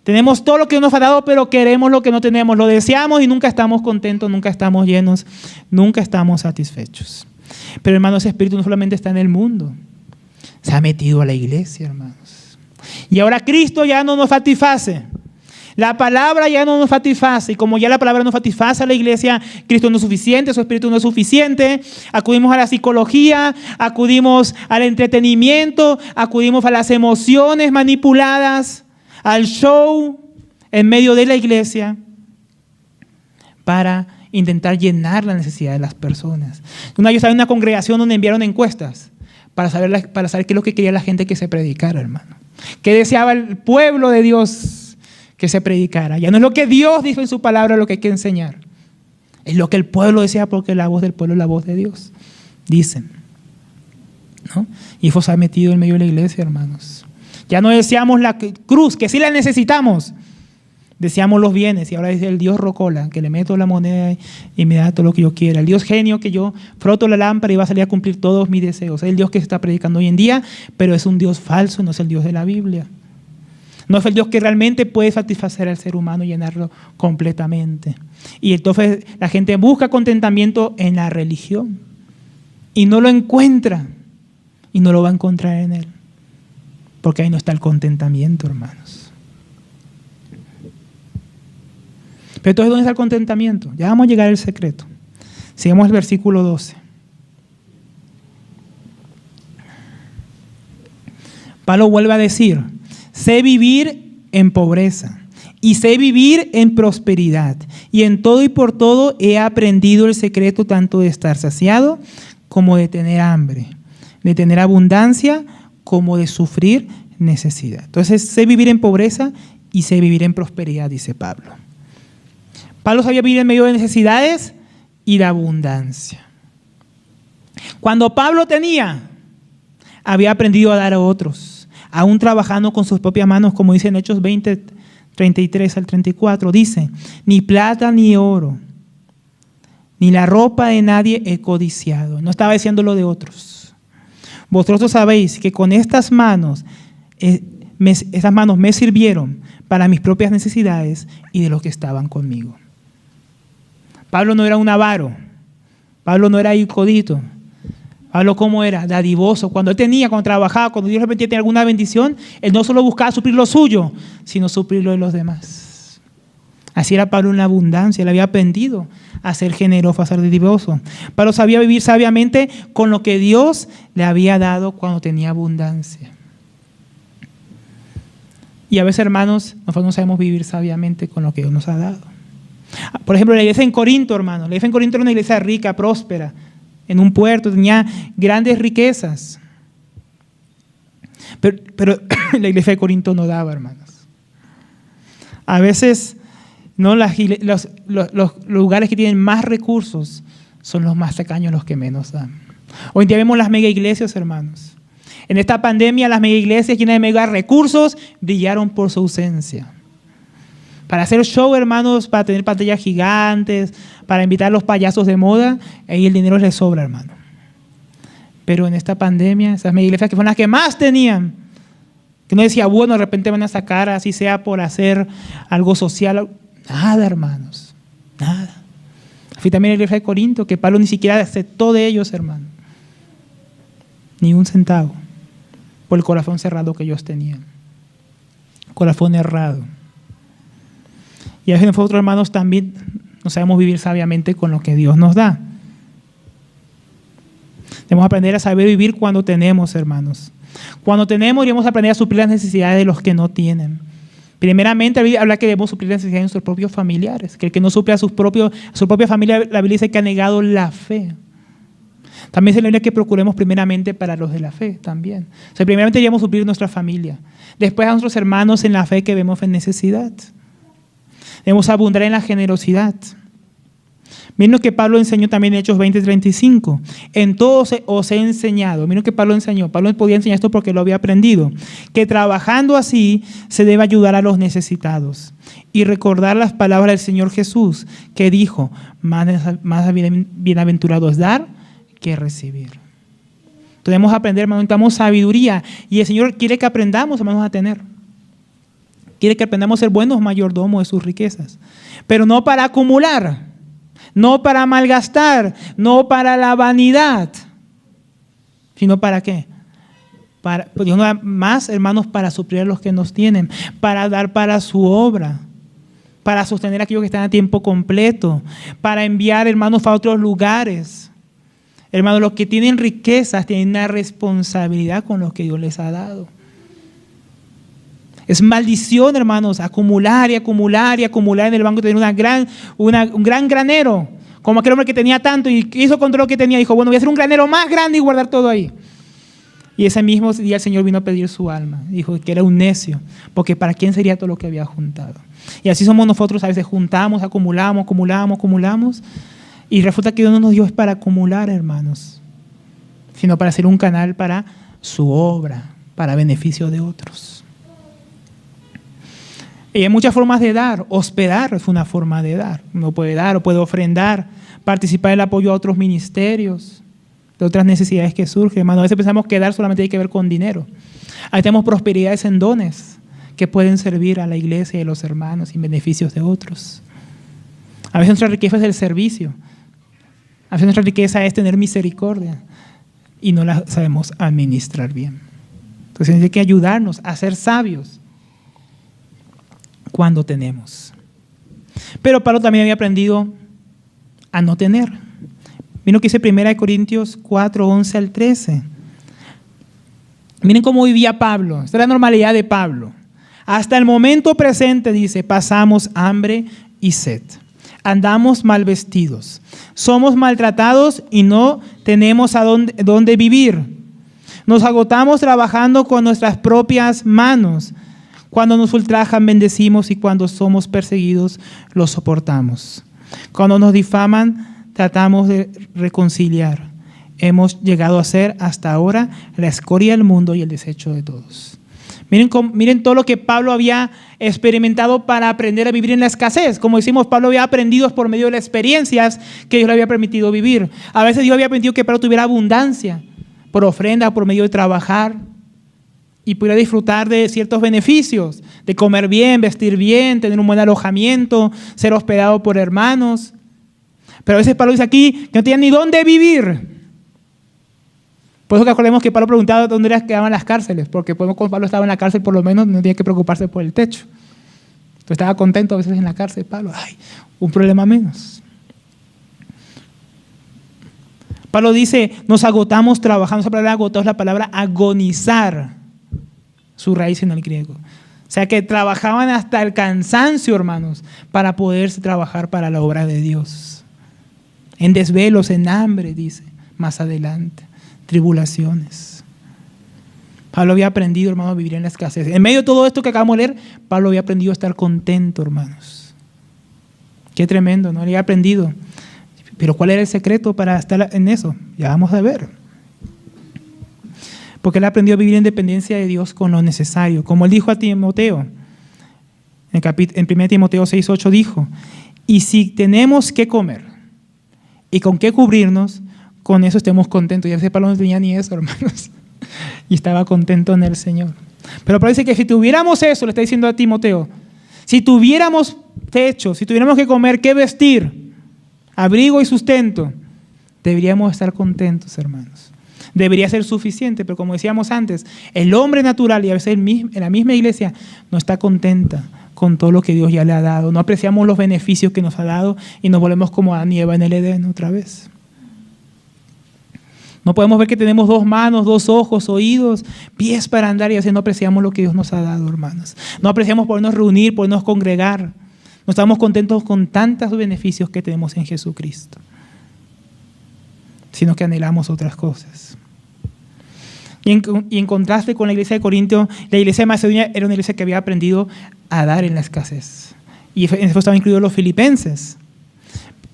Tenemos todo lo que nos ha dado, pero queremos lo que no tenemos. Lo deseamos y nunca estamos contentos, nunca estamos llenos, nunca estamos satisfechos. Pero hermanos, ese espíritu no solamente está en el mundo. Se ha metido a la iglesia, hermanos. Y ahora Cristo ya no nos satisface. La palabra ya no nos satisface. Y como ya la palabra no satisface a la iglesia, Cristo no es suficiente, su espíritu no es suficiente. Acudimos a la psicología, acudimos al entretenimiento, acudimos a las emociones manipuladas, al show en medio de la iglesia para intentar llenar la necesidad de las personas. Una vez estaba en una congregación donde enviaron encuestas para saber qué es lo que quería la gente que se predicara, hermano. ¿Qué deseaba el pueblo de Dios que se predicara? Ya no es lo que Dios dijo en su palabra lo que hay que enseñar. Es lo que el pueblo desea, porque la voz del pueblo es la voz de Dios, dicen, ¿no? Y eso se ha metido en medio de la iglesia, hermanos. Ya no deseamos la cruz, que sí la necesitamos. Deseamos los bienes. Y ahora dice el Dios rocola, que le meto la moneda y me da todo lo que yo quiera. El Dios genio, que yo froto la lámpara y va a salir a cumplir todos mis deseos. Es el Dios que se está predicando hoy en día, pero es un Dios falso, no es el Dios de la Biblia. No es el Dios que realmente puede satisfacer al ser humano y llenarlo completamente. Y entonces la gente busca contentamiento en la religión y no lo encuentra y no lo va a encontrar en él. Porque ahí no está el contentamiento, hermanos. Pero entonces, ¿dónde está el contentamiento? Ya vamos a llegar al secreto. Sigamos el versículo 12. Pablo vuelve a decir, sé vivir en pobreza y sé vivir en prosperidad. Y en todo y por todo he aprendido el secreto tanto de estar saciado como de tener hambre, de tener abundancia como de sufrir necesidad. Entonces, sé vivir en pobreza y sé vivir en prosperidad, dice Pablo. Pablo sabía vivir en medio de necesidades y de abundancia. Cuando Pablo había aprendido a dar a otros, aún trabajando con sus propias manos, como dice en Hechos 20, 33 al 34, dice, ni plata ni oro, ni la ropa de nadie he codiciado. No estaba diciendo lo de otros. Vosotros sabéis que con estas manos me sirvieron para mis propias necesidades y de los que estaban conmigo. Pablo no era un avaro. Pablo no era codito. Pablo, ¿cómo era? Dadivoso. Cuando trabajaba, cuando Dios de repente tenía alguna bendición, él no solo buscaba suplir lo suyo, sino suplir lo de los demás. Así era Pablo en la abundancia. Él había aprendido a ser generoso, a ser dadivoso. Pablo sabía vivir sabiamente con lo que Dios le había dado cuando tenía abundancia. Y a veces, hermanos, nosotros no sabemos vivir sabiamente con lo que Dios nos ha dado. Por ejemplo, la iglesia en Corinto, hermanos. La iglesia en Corinto era una iglesia rica, próspera, en un puerto, tenía grandes riquezas. Pero la iglesia de Corinto no daba, hermanos. A veces, no, los lugares que tienen más recursos son los más tacaños, los que menos dan. Hoy en día vemos las mega iglesias, hermanos. En esta pandemia, las mega iglesias llenas de mega recursos brillaron por su ausencia. Para hacer show, hermanos, para tener pantallas gigantes, para invitar a los payasos de moda, ahí el dinero les sobra, hermano. Pero en esta pandemia, esas mega iglesias que fueron las que más tenían, que no decía, bueno, de repente van a sacar, así sea por hacer algo social. Nada, hermanos, nada. Así también en la iglesia de Corinto, que Pablo ni siquiera aceptó de ellos, hermano. Ni un centavo, por el corazón cerrado que ellos tenían. Corazón errado. Y a veces nosotros, hermanos, también no sabemos vivir sabiamente con lo que Dios nos da. Debemos aprender a saber vivir cuando tenemos, hermanos. Cuando tenemos, debemos aprender a suplir las necesidades de los que no tienen. Primeramente, la Biblia habla que debemos suplir las necesidades de nuestros propios familiares. Que el que no suple a su propia familia, la Biblia dice que ha negado la fe. También se le dice que procuremos primeramente para los de la fe también. O sea, primeramente debemos suplir nuestra familia. Después a nuestros hermanos en la fe que vemos en necesidad. Debemos abundar en la generosidad. Miren lo que Pablo enseñó también en Hechos 20:35. En todo os he enseñado. Miren lo que Pablo enseñó. Pablo podía enseñar esto porque lo había aprendido. Que trabajando así se debe ayudar a los necesitados. Y recordar las palabras del Señor Jesús, que dijo, más bienaventurado es dar que recibir. Entonces debemos aprender, hermanos, necesitamos sabiduría. Y el Señor quiere que aprendamos, hermanos, a tener. Quiere que aprendamos a ser buenos mayordomos de sus riquezas. Pero no para acumular, no para malgastar, no para la vanidad, sino para ¿qué? Para, más, hermanos, para suplir a los que nos tienen, para dar para su obra, para sostener a aquellos que están a tiempo completo, para enviar, hermanos, a otros lugares. Hermanos, los que tienen riquezas tienen una responsabilidad con lo que Dios les ha dado. Es maldición, hermanos, acumular y acumular y acumular en el banco, tener un gran granero, como aquel hombre que tenía tanto y hizo con todo lo que tenía. Dijo, bueno, voy a hacer un granero más grande y guardar todo ahí. Y ese mismo día el Señor vino a pedir su alma. Dijo que era un necio, porque ¿para quién sería todo lo que había juntado? Y así somos nosotros, a veces juntamos, acumulamos. Y resulta que Dios no nos dio es para acumular, hermanos, sino para ser un canal para su obra, para beneficio de otros. Y hay muchas formas de dar. Hospedar es una forma de dar. Uno puede dar o puede ofrendar, participar en el apoyo a otros ministerios, de otras necesidades que surgen. Hermano, a veces pensamos que dar solamente hay que ver con dinero. Ahí tenemos prosperidades en dones que pueden servir a la iglesia y a los hermanos en beneficios de otros. A veces nuestra riqueza es el servicio. A veces nuestra riqueza es tener misericordia y no la sabemos administrar bien. Entonces hay que ayudarnos a ser sabios cuando tenemos. Pero Pablo también había aprendido a no tener. Miren lo que dice 1 Corintios 4, 11 al 13. Miren cómo vivía Pablo. Esta es la normalidad de Pablo. Hasta el momento presente, dice, pasamos hambre y sed. Andamos mal vestidos. Somos maltratados y no tenemos a dónde vivir. Nos agotamos trabajando con nuestras propias manos. Cuando nos ultrajan, bendecimos, y cuando somos perseguidos, los soportamos. Cuando nos difaman, tratamos de reconciliar. Hemos llegado a ser hasta ahora la escoria del mundo y el desecho de todos. Miren todo lo que Pablo había experimentado para aprender a vivir en la escasez. Como decimos, Pablo había aprendido por medio de las experiencias que Dios le había permitido vivir. A veces Dios había permitido que Pablo tuviera abundancia por ofrenda, por medio de trabajar, y pudiera disfrutar de ciertos beneficios, de comer bien, vestir bien, tener un buen alojamiento, ser hospedado por hermanos. Pero a veces Pablo dice aquí que no tenía ni dónde vivir. Por eso que acordemos que Pablo preguntaba dónde quedaban las cárceles, porque cuando Pablo estaba en la cárcel por lo menos no tenía que preocuparse por el techo. Entonces estaba contento a veces en la cárcel, Pablo, un problema menos. Pablo dice, nos agotamos trabajando. Esa palabra agotado es la palabra agonizar, su raíz en el griego. O sea que trabajaban hasta el cansancio, hermanos, para poderse trabajar para la obra de Dios. En desvelos, en hambre, dice, más adelante, tribulaciones. Pablo había aprendido, hermanos, a vivir en la escasez. En medio de todo esto que acabamos de leer, Pablo había aprendido a estar contento, hermanos. Qué tremendo, ¿no? Había aprendido. Pero ¿cuál era el secreto para estar en eso? Ya vamos a ver. Porque él aprendió a vivir en dependencia de Dios con lo necesario. Como él dijo a Timoteo, en 1 Timoteo 6:8 dijo, y si tenemos que comer y con qué cubrirnos, con eso estemos contentos. Y a veces Pablo no tenía ni eso, hermanos. Y estaba contento en el Señor. Pero parece que si tuviéramos eso, le está diciendo a Timoteo, Si tuviéramos techo, si tuviéramos que comer, qué vestir, abrigo y sustento, deberíamos estar contentos, hermanos. Debería ser suficiente, pero como decíamos antes, el hombre natural y a veces en la misma iglesia no está contenta con todo lo que Dios ya le ha dado. No apreciamos los beneficios que nos ha dado y nos volvemos como Adán y Eva en el Edén otra vez. No podemos ver que tenemos 2 manos, 2 ojos, oídos, pies para andar y así no apreciamos lo que Dios nos ha dado, hermanos. No apreciamos podernos reunir, podernos congregar. No estamos contentos con tantos beneficios que tenemos en Jesucristo, sino que anhelamos otras cosas. Y en contraste con la iglesia de Corinto, la iglesia de Macedonia era una iglesia que había aprendido a dar en la escasez. Y en eso estaban incluidos los filipenses.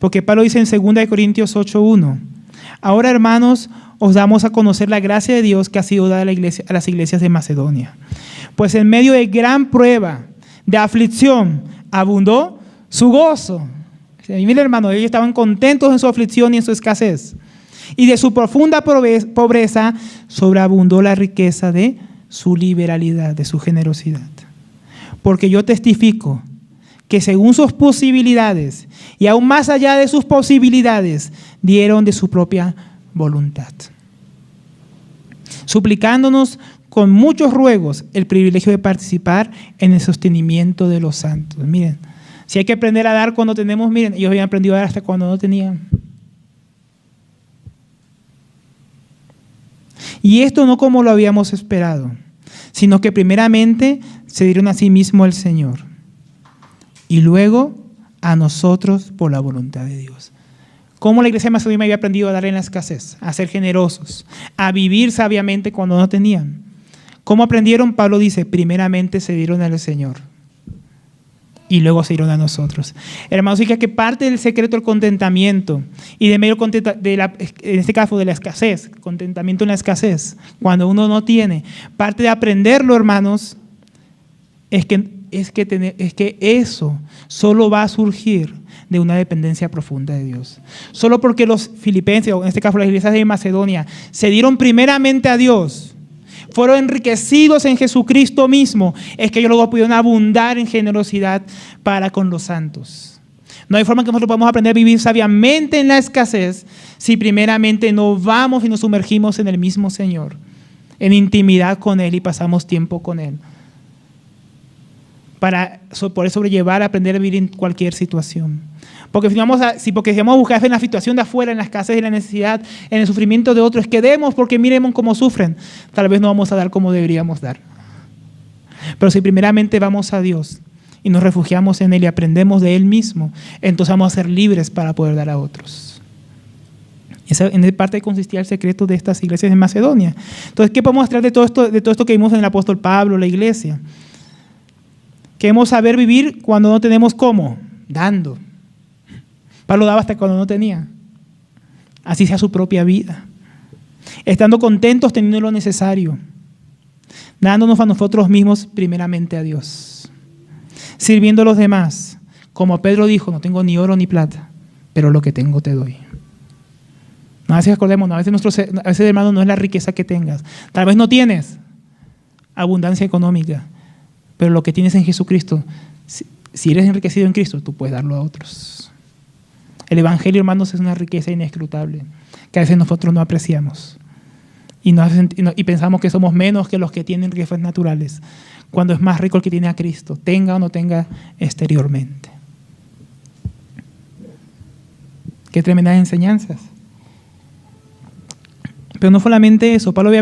Porque Pablo dice en 2 Corintios 8:1, ahora, hermanos, os damos a conocer la gracia de Dios que ha sido dada a las iglesias de Macedonia. Pues en medio de gran prueba, de aflicción, abundó su gozo. Mira, hermano, ellos estaban contentos en su aflicción y en su escasez. Y de su profunda pobreza sobreabundó la riqueza de su liberalidad, de su generosidad. Porque yo testifico que según sus posibilidades y aún más allá de sus posibilidades, dieron de su propia voluntad, suplicándonos con muchos ruegos el privilegio de participar en el sostenimiento de los santos. Miren, si hay que aprender a dar cuando tenemos, miren, ellos habían aprendido a dar hasta cuando no tenían. Y esto no como lo habíamos esperado, sino que primeramente se dieron a sí mismo al Señor y luego a nosotros por la voluntad de Dios. Cómo la iglesia de Macedonia había aprendido a dar en la escasez, a ser generosos, a vivir sabiamente cuando no tenían. ¿Cómo aprendieron? Pablo dice, primeramente se dieron al Señor y luego se dieron a nosotros. Hermanos, fíjate que parte del secreto del contentamiento y de medio en este caso de la escasez, contentamiento en la escasez, cuando uno no tiene, parte de aprenderlo, hermanos, es que eso solo va a surgir de una dependencia profunda de Dios. Solo porque los filipenses, o en este caso las iglesias de Macedonia, se dieron primeramente a Dios, fueron enriquecidos en Jesucristo mismo, es que ellos luego pudieron abundar en generosidad para con los santos. No hay forma que nosotros podamos aprender a vivir sabiamente en la escasez si primeramente no vamos y nos sumergimos en el mismo Señor, en intimidad con Él y pasamos tiempo con Él, para poder sobrellevar, aprender a vivir en cualquier situación. Porque si vamos a buscar en la situación de afuera, en la escasez y la necesidad, en el sufrimiento de otros, que demos porque miremos cómo sufren, tal vez no vamos a dar como deberíamos dar. Pero si primeramente vamos a Dios y nos refugiamos en Él y aprendemos de Él mismo, entonces vamos a ser libres para poder dar a otros. En parte consistía el secreto de estas iglesias de Macedonia. Entonces, ¿qué podemos extraer de todo esto que vimos en el apóstol Pablo, la iglesia? Queremos saber vivir cuando no tenemos cómo, dando. Pablo daba hasta cuando no tenía. Así sea su propia vida. Estando contentos teniendo lo necesario. Dándonos a nosotros mismos primeramente a Dios. Sirviendo a los demás. Como Pedro dijo, no tengo ni oro ni plata, pero lo que tengo te doy. A veces acordémonos, a veces hermano no es la riqueza que tengas. Tal vez no tienes abundancia económica, pero lo que tienes en Jesucristo, si eres enriquecido en Cristo, tú puedes darlo a otros. El evangelio, hermanos, es una riqueza inescrutable que a veces nosotros no apreciamos y pensamos que somos menos que los que tienen riquezas naturales, cuando es más rico el que tiene a Cristo, tenga o no tenga exteriormente. Qué tremendas enseñanzas. Pero no solamente eso, Pablo había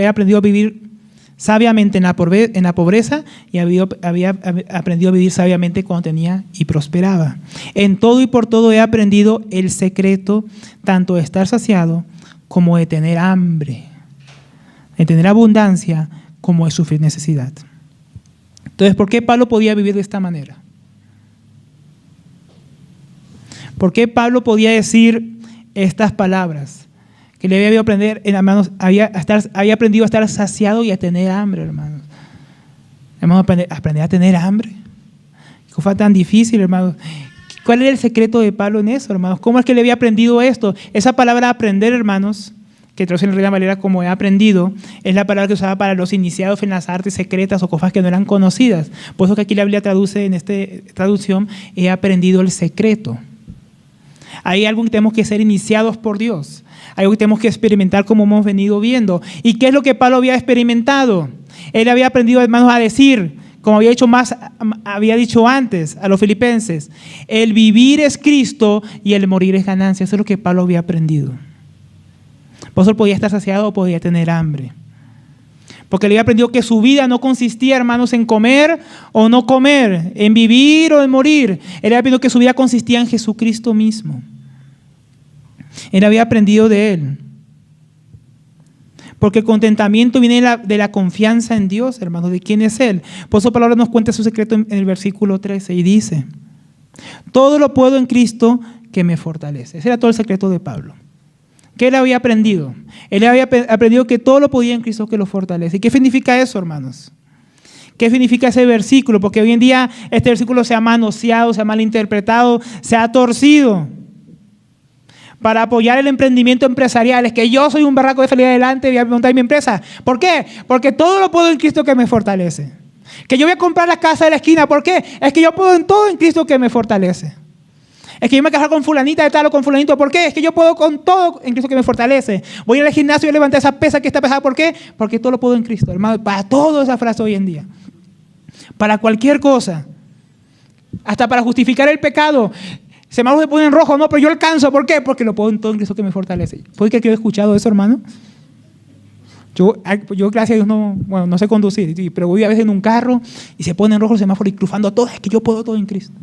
aprendido a vivir sabiamente en la pobreza y había aprendido a vivir sabiamente cuando tenía y prosperaba. En todo y por todo he aprendido el secreto tanto de estar saciado como de tener hambre, de tener abundancia como de sufrir necesidad. Entonces, ¿por qué Pablo podía vivir de esta manera? ¿Por qué Pablo podía decir estas palabras? Que le había aprendido hermanos, había aprendido a estar saciado y a tener hambre, hermanos. Hemos aprendido a tener hambre. ¿Qué fue tan difícil, hermanos? ¿Cuál era el secreto de Pablo en eso, hermanos? ¿Cómo es que le había aprendido esto? Esa palabra aprender, hermanos, que traduce en Reina Valera como he aprendido, es la palabra que usaba para los iniciados en las artes secretas o cosas que no eran conocidas. Por eso que aquí la Biblia traduce en esta traducción, he aprendido el secreto. Hay algo que tenemos que ser iniciados por Dios. Hay algo que tenemos que experimentar como hemos venido viendo. ¿Y qué es lo que Pablo había experimentado? Él había aprendido, hermanos, a decir, como había dicho antes a los filipenses, el vivir es Cristo y el morir es ganancia. Eso es lo que Pablo había aprendido. Por eso él podía estar saciado o podía tener hambre. Porque él había aprendido que su vida no consistía, hermanos, en comer o no comer, en vivir o en morir. Él había aprendido que su vida consistía en Jesucristo mismo. Él había aprendido de él. Porque el contentamiento viene de la confianza en Dios, hermanos, de quién es Él. Por eso Pablo nos cuenta su secreto en el versículo 13 y dice, todo lo puedo en Cristo que me fortalece. Ese era todo el secreto de Pablo. ¿Qué él había aprendido? Él había aprendido que todo lo podía en Cristo que lo fortalece. ¿Y qué significa eso, hermanos? ¿Qué significa ese versículo? Porque hoy en día este versículo se ha manoseado, se ha malinterpretado, se ha torcido para apoyar el emprendimiento empresarial. Es que yo soy un berraco de salir adelante y voy a montar mi empresa. ¿Por qué? Porque todo lo puedo en Cristo que me fortalece. Que yo voy a comprar la casa de la esquina. ¿Por qué? Es que yo puedo en todo en Cristo que me fortalece. Es que yo me voy a casar con fulanita de tal o con fulanito. ¿Por qué? Es que yo puedo con todo en Cristo que me fortalece. Voy a ir al gimnasio y levantar esa pesa que está pesada. ¿Por qué? Porque todo lo puedo en Cristo, hermano. Para toda esa frase hoy en día. Para cualquier cosa. Hasta para justificar el pecado. Semáforos se ponen en rojo, no, pero yo alcanzo. ¿Por qué? Porque lo puedo en todo en Cristo que me fortalece. ¿Puede que yo he escuchado eso, hermano? Yo gracias a Dios, no sé conducir, pero voy a veces en un carro y se pone en rojo el semáforo y cruzando todo. Es que yo puedo todo en Cristo.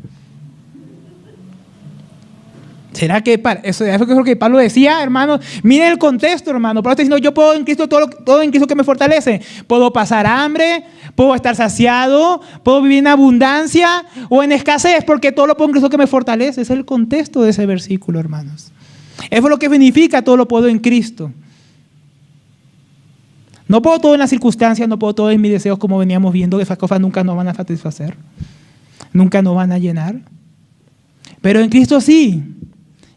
¿Será que eso es lo que Pablo decía, hermano? Miren el contexto, hermano. Pablo está diciendo, yo puedo en Cristo todo en Cristo que me fortalece. Puedo pasar hambre, puedo estar saciado, puedo vivir en abundancia o en escasez, porque todo lo puedo en Cristo que me fortalece. Ese es el contexto de ese versículo, hermanos. Eso es lo que significa todo lo puedo en Cristo. No puedo todo en las circunstancias, no puedo todo en mis deseos, como veníamos viendo, que esas cosas nunca nos van a satisfacer, nunca nos van a llenar. Pero en Cristo sí.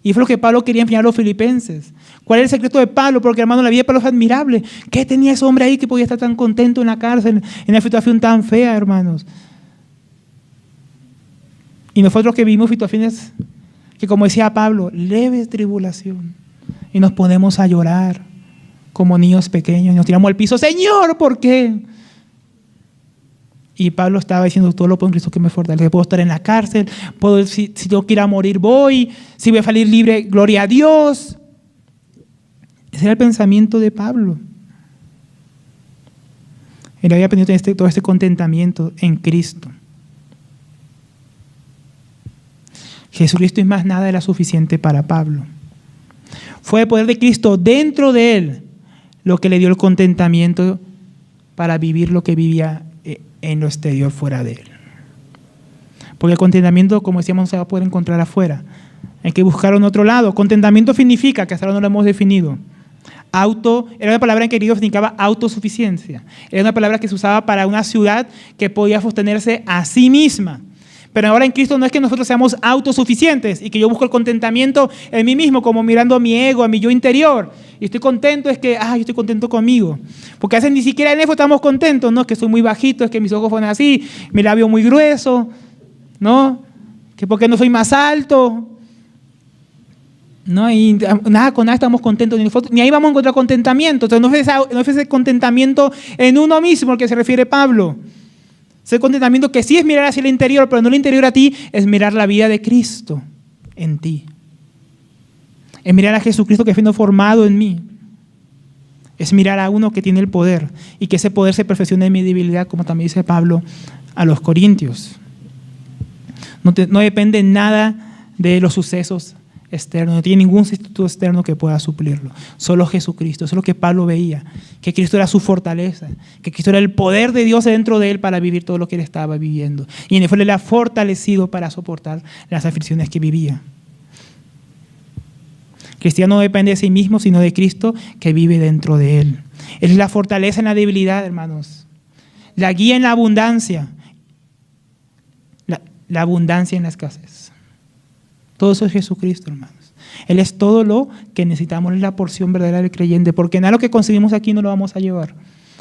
Y fue lo que Pablo quería enseñar a los filipenses. ¿Cuál es el secreto de Pablo? Porque, hermano, la vida de Pablo es admirable. ¿Qué tenía ese hombre ahí que podía estar tan contento en la cárcel, en una situación tan fea, hermanos? Y nosotros que vivimos situaciones que, como decía Pablo, leves tribulación. Y nos ponemos a llorar como niños pequeños y nos tiramos al piso. Señor, ¿por qué? Y Pablo estaba diciendo, todo lo puedo en Cristo que me fortalece. Puedo estar en la cárcel, si tengo que ir a morir, voy. Si voy a salir libre, gloria a Dios. Ese era el pensamiento de Pablo. Él había aprendido todo este contentamiento en Cristo. Jesucristo y más nada era suficiente para Pablo. Fue el poder de Cristo dentro de él lo que le dio el contentamiento para vivir lo que vivía en lo exterior fuera de él. Porque el contentamiento, como decíamos, no se va a poder encontrar afuera. Hay que buscarlo en otro lado. Contentamiento significa, que hasta ahora no lo hemos definido, era una palabra en que el griego significaba autosuficiencia. Era una palabra que se usaba para una ciudad que podía sostenerse a sí misma. Pero ahora en Cristo no es que nosotros seamos autosuficientes y que yo busco el contentamiento en mí mismo, como mirando a mi ego, a mi yo interior. Y estoy contento, es que, yo estoy contento conmigo. Porque a veces ni siquiera en eso estamos contentos, ¿no? Es que soy muy bajito, es que mis ojos fueron así, mi labio muy grueso, ¿no? Que porque no soy más alto, ¿no? Y con nada estamos contentos, ni ahí vamos a encontrar contentamiento. Entonces no es ese contentamiento en uno mismo al que se refiere Pablo. Ese contentamiento que sí es mirar hacia el interior, pero no el interior a ti, es mirar la vida de Cristo en ti. Es mirar a Jesucristo que siendo formado en mí. Es mirar a uno que tiene el poder y que ese poder se perfecciona en mi debilidad, como también dice Pablo a los Corintios. No depende nada de los sucesos externos, no tiene ningún sustituto externo que pueda suplirlo. Solo Jesucristo. Eso es lo que Pablo veía, que Cristo era su fortaleza, que Cristo era el poder de Dios dentro de él para vivir todo lo que él estaba viviendo. Y en él fue él era fortalecido para soportar las aflicciones que vivía. Cristiano no depende de sí mismo, sino de Cristo que vive dentro de él. Él es la fortaleza en la debilidad, hermanos. La guía en la abundancia. La abundancia en la escasez. Todo eso es Jesucristo, hermanos. Él es todo lo que necesitamos, es la porción verdadera del creyente, porque nada de lo que conseguimos aquí no lo vamos a llevar,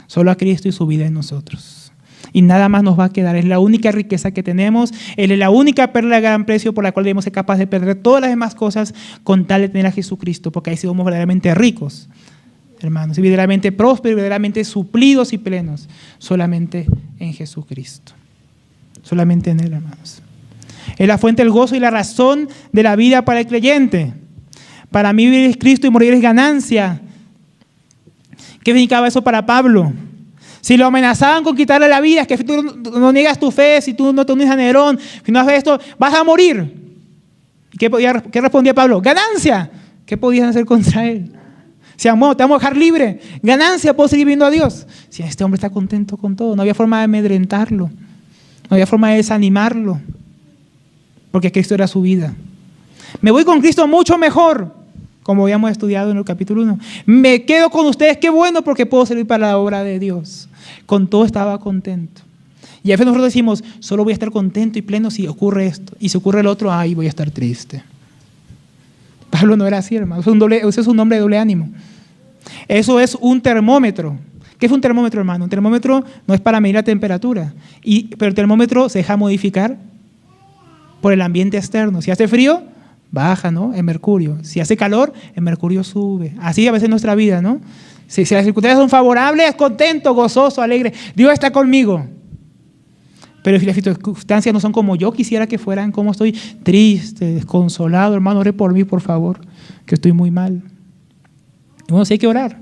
solo a Cristo y su vida en nosotros. Y nada más nos va a quedar, es la única riqueza que tenemos, Él es la única perla de gran precio por la cual debemos ser capaces de perder todas las demás cosas con tal de tener a Jesucristo, porque ahí sí somos verdaderamente ricos, hermanos, y verdaderamente prósperos, verdaderamente suplidos y plenos, solamente en Jesucristo, solamente en Él, hermanos. Es la fuente del gozo y la razón de la vida para el creyente. Para mí vivir es Cristo y morir es ganancia. ¿Qué significaba eso para Pablo? Si lo amenazaban con quitarle la vida, es que si tú no niegas tu fe, si tú no te unes a Nerón, si no haces esto, vas a morir. ¿Qué respondía Pablo? Ganancia. ¿Qué podían hacer contra él? Si amó, te vamos a dejar libre. Ganancia, puedo seguir viendo a Dios. Si este hombre está contento con todo, no había forma de amedrentarlo, no había forma de desanimarlo, porque Cristo era su vida. Me voy con Cristo mucho mejor, como habíamos estudiado en el capítulo 1. Me quedo con ustedes, qué bueno, porque puedo servir para la obra de Dios. Con todo estaba contento. Y a veces nosotros decimos, solo voy a estar contento y pleno si ocurre esto. Y si ocurre el otro, ay, voy a estar triste. Pablo no era así, hermano. Eso es un hombre de doble ánimo. Eso es un termómetro. ¿Qué es un termómetro, hermano? Un termómetro no es para medir la temperatura, pero el termómetro se deja modificar por el ambiente externo. Si hace frío, baja, ¿no? El mercurio. Si hace calor, el mercurio sube. Así a veces en nuestra vida, ¿no? Si las circunstancias son favorables, contento, gozoso, alegre. Dios está conmigo. Pero si las circunstancias no son como yo quisiera que fueran, como estoy triste, desconsolado, hermano, ore por mí, por favor, que estoy muy mal. Bueno, sí hay que orar,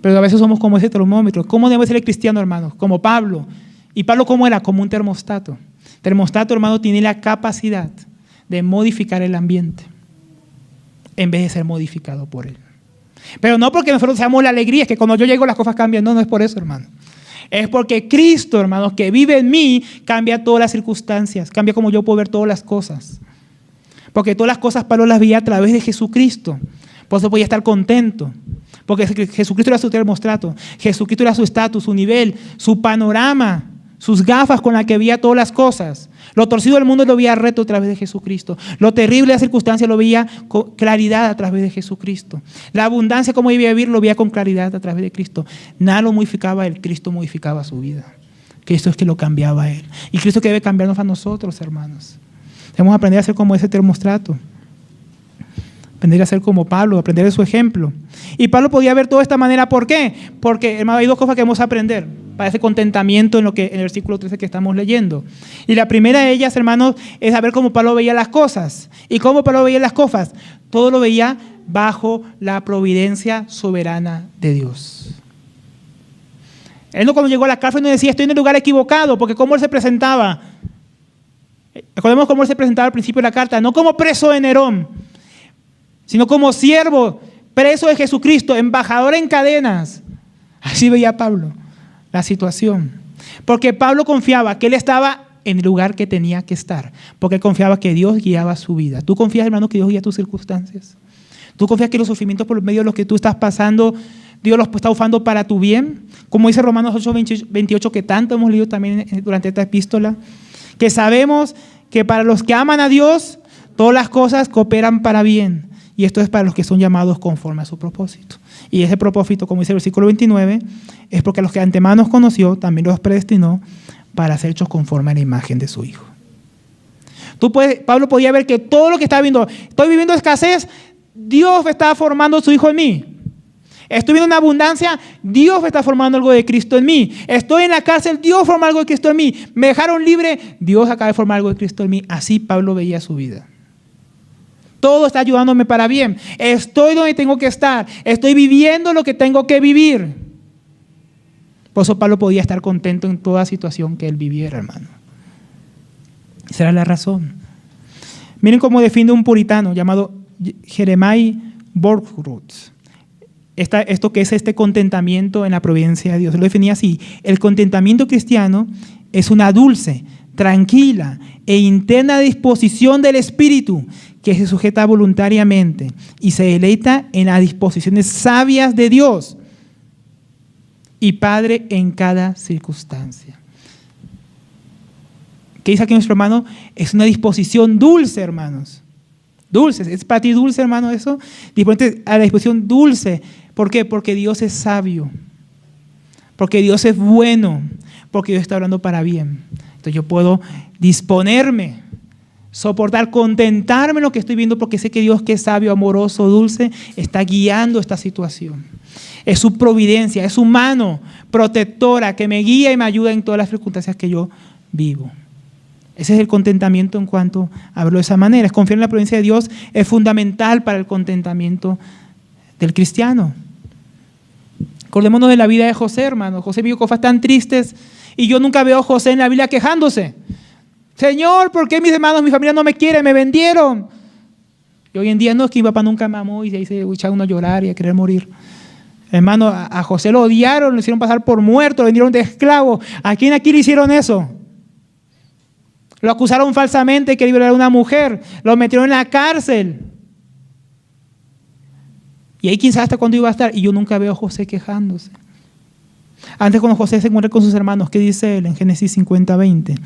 pero a veces somos como ese termómetro. ¿Cómo debe ser el cristiano, hermano? Como Pablo. ¿Y Pablo cómo era? Como un termostato. Termostato, hermano, tiene la capacidad de modificar el ambiente en vez de ser modificado por él. Pero no porque nosotros seamos la alegría, es que cuando yo llego las cosas cambian. No, no es por eso, hermano. Es porque Cristo, hermanos, que vive en mí, cambia todas las circunstancias, cambia como yo puedo ver todas las cosas. Porque todas las cosas Pablo las veía a través de Jesucristo. Por eso podía estar contento. Porque Jesucristo era su termostato, Jesucristo era su estatus, su nivel, su panorama, sus gafas con las que veía todas las cosas. Lo torcido del mundo lo veía recto a través de Jesucristo. Lo terrible de las circunstancias lo veía con claridad a través de Jesucristo. La abundancia como debía vivir lo veía con claridad a través de Cristo. Nada lo modificaba él, Cristo modificaba su vida. Cristo es que lo cambiaba a él. Y Cristo es que debe cambiarnos a nosotros, hermanos. Debemos aprender a ser como ese termostato. Aprender a ser como Pablo, aprender de su ejemplo. Y Pablo podía ver todo de esta manera. ¿Por qué? Porque, hermano, hay dos cosas que debemos aprender para ese contentamiento en el versículo 13 que estamos leyendo. Y la primera de ellas, hermanos, es saber cómo Pablo veía las cosas. ¿Y cómo Pablo veía las cosas? Todo lo veía bajo la providencia soberana de Dios. Él no, cuando llegó a la cárcel, no decía, estoy en el lugar equivocado, porque cómo él se presentaba. Recordemos cómo él se presentaba al principio de la carta, no como preso de Nerón, sino como siervo, preso de Jesucristo, embajador en cadenas. Así veía Pablo la situación. Porque Pablo confiaba que él estaba en el lugar que tenía que estar. Porque él confiaba que Dios guiaba su vida. ¿Tú confías, hermano, que Dios guía tus circunstancias? ¿Tú confías que los sufrimientos por medio de los que tú estás pasando, Dios los está usando para tu bien? Como dice Romanos 8:28, que tanto hemos leído también durante esta epístola. Que sabemos que para los que aman a Dios, todas las cosas cooperan para bien. Y esto es para los que son llamados conforme a su propósito. Y ese propósito, como dice el versículo 29, es porque a los que antemano conoció, también los predestinó para ser hechos conforme a la imagen de su Hijo. Pablo podía ver que todo lo que estaba viendo, estoy viviendo escasez, Dios estaba formando su Hijo en mí. Estoy viendo una abundancia, Dios está formando algo de Cristo en mí. Estoy en la cárcel, Dios forma algo de Cristo en mí. Me dejaron libre, Dios acaba de formar algo de Cristo en mí. Así Pablo veía su vida. Todo está ayudándome para bien. Estoy donde tengo que estar. Estoy viviendo lo que tengo que vivir. Por eso Pablo podía estar contento en toda situación que él viviera, hermano. Esa era la razón. Miren cómo define un puritano llamado Jeremiah Burroughs. Esto que es este contentamiento en la providencia de Dios. Lo definía así. El contentamiento cristiano es una dulce, tranquila e interna disposición del espíritu que se sujeta voluntariamente y se deleita en las disposiciones sabias de Dios y Padre en cada circunstancia. ¿Qué dice aquí nuestro hermano? Es una disposición dulce, hermanos. Dulces. ¿Es para ti dulce, hermano, eso? Ponte a la disposición dulce. ¿Por qué? Porque Dios es sabio. Porque Dios es bueno. Porque Dios está hablando para bien. Entonces yo puedo disponerme, soportar, contentarme en lo que estoy viendo, porque sé que Dios, que es sabio, amoroso, dulce, está guiando esta situación. Es su providencia, es su mano protectora que me guía y me ayuda en todas las circunstancias que yo vivo. Ese es el contentamiento en cuanto a verlo de esa manera. Es confiar en la providencia de Dios, es fundamental para el contentamiento del cristiano. Acordémonos de la vida de José, hermano. José vio cosas tan tristes y yo nunca veo a José en la Biblia quejándose. Señor, ¿por qué mis hermanos, mi familia no me quieren? Me vendieron. Y hoy en día no, es que mi papá nunca me amó y ahí se echa uno a llorar y a querer morir. Hermano, a José lo odiaron, lo hicieron pasar por muerto, lo vendieron de esclavo. ¿A quién aquí le hicieron eso? Lo acusaron falsamente de que violar a una mujer. Lo metieron en la cárcel. Y ahí quién sabe hasta cuándo iba a estar. Y yo nunca veo a José quejándose. Antes, cuando José se encuentra con sus hermanos, ¿qué dice él en Génesis 50:20?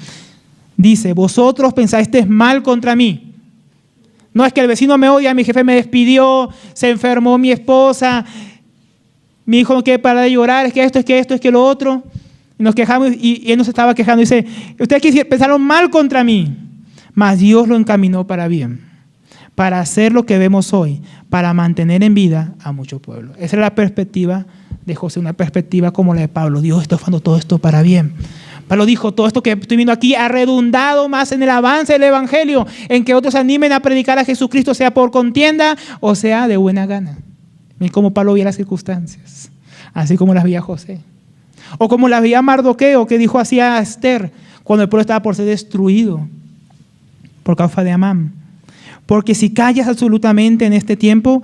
Dice, vosotros pensasteis mal contra mí. No es que el vecino me odia, mi jefe me despidió, se enfermó mi esposa, mi hijo no quiere parar de llorar, es que esto, es que lo otro. Y nos quejamos y él nos estaba quejando. Dice, ustedes pensaron mal contra mí, mas Dios lo encaminó para bien, para hacer lo que vemos hoy, para mantener en vida a mucho pueblo. Esa era la perspectiva de José, una perspectiva como la de Pablo. Dios está usando todo esto para bien. Pablo dijo, todo esto que estoy viendo aquí ha redundado más en el avance del evangelio, en que otros animen a predicar a Jesucristo, sea por contienda o sea de buena gana. Miren cómo Pablo veía las circunstancias, así como las veía José. O como las veía Mardoqueo, que dijo así a Esther, cuando el pueblo estaba por ser destruido por causa de Amán. Porque si callas absolutamente en este tiempo,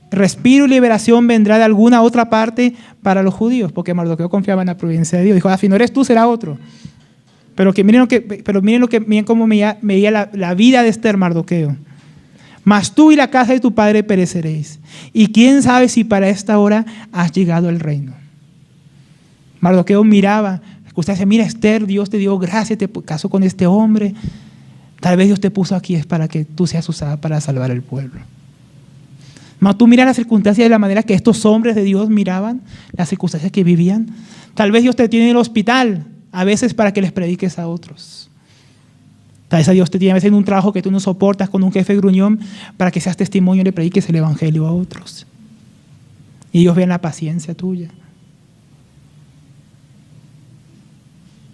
respiro y liberación vendrá de alguna otra parte para los judíos, porque Mardoqueo confiaba en la providencia de Dios. Dijo, si no eres tú, será otro. Miren cómo veía la vida de Esther, Mardoqueo. Mas tú y la casa de tu padre pereceréis. Y quién sabe si para esta hora has llegado al reino. Mardoqueo miraba, usted dice, mira Esther, Dios te dio gracia, te casó con este hombre. Tal vez Dios te puso aquí es para que tú seas usada para salvar al pueblo. No, tú miras las circunstancias de la manera que estos hombres de Dios miraban, las circunstancias que vivían. Tal vez Dios te tiene en el hospital, a veces para que les prediques a otros. Tal vez Dios te tiene a veces en un trabajo que tú no soportas con un jefe gruñón para que seas testimonio y le prediques el evangelio a otros. Y ellos vean la paciencia tuya.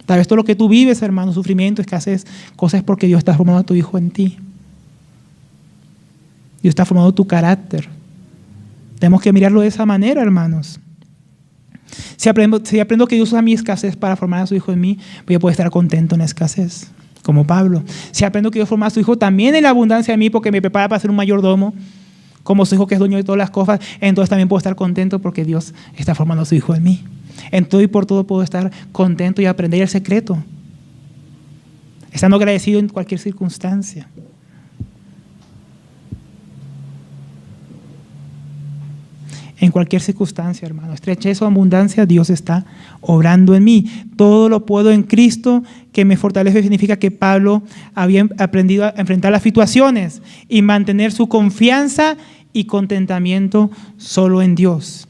Tal vez todo lo que tú vives, hermano, sufrimiento, escasez, cosas es porque Dios está formando a tu hijo en ti. Dios está formando tu carácter. Tenemos que mirarlo de esa manera, hermanos. Si aprendo que Dios usa mi escasez para formar a su hijo en mí, voy a poder estar contento en la escasez, como Pablo. Si aprendo que Dios forma a su hijo también en la abundancia de mí, porque me prepara para ser un mayordomo, como su hijo que es dueño de todas las cosas, entonces también puedo estar contento porque Dios está formando a su hijo en mí. En todo y por todo puedo estar contento y aprender el secreto, estando agradecido en cualquier circunstancia. En cualquier circunstancia, hermano, estrechez o abundancia, Dios está obrando en mí. Todo lo puedo en Cristo que me fortalece. Significa que Pablo había aprendido a enfrentar las situaciones y mantener su confianza y contentamiento solo en Dios.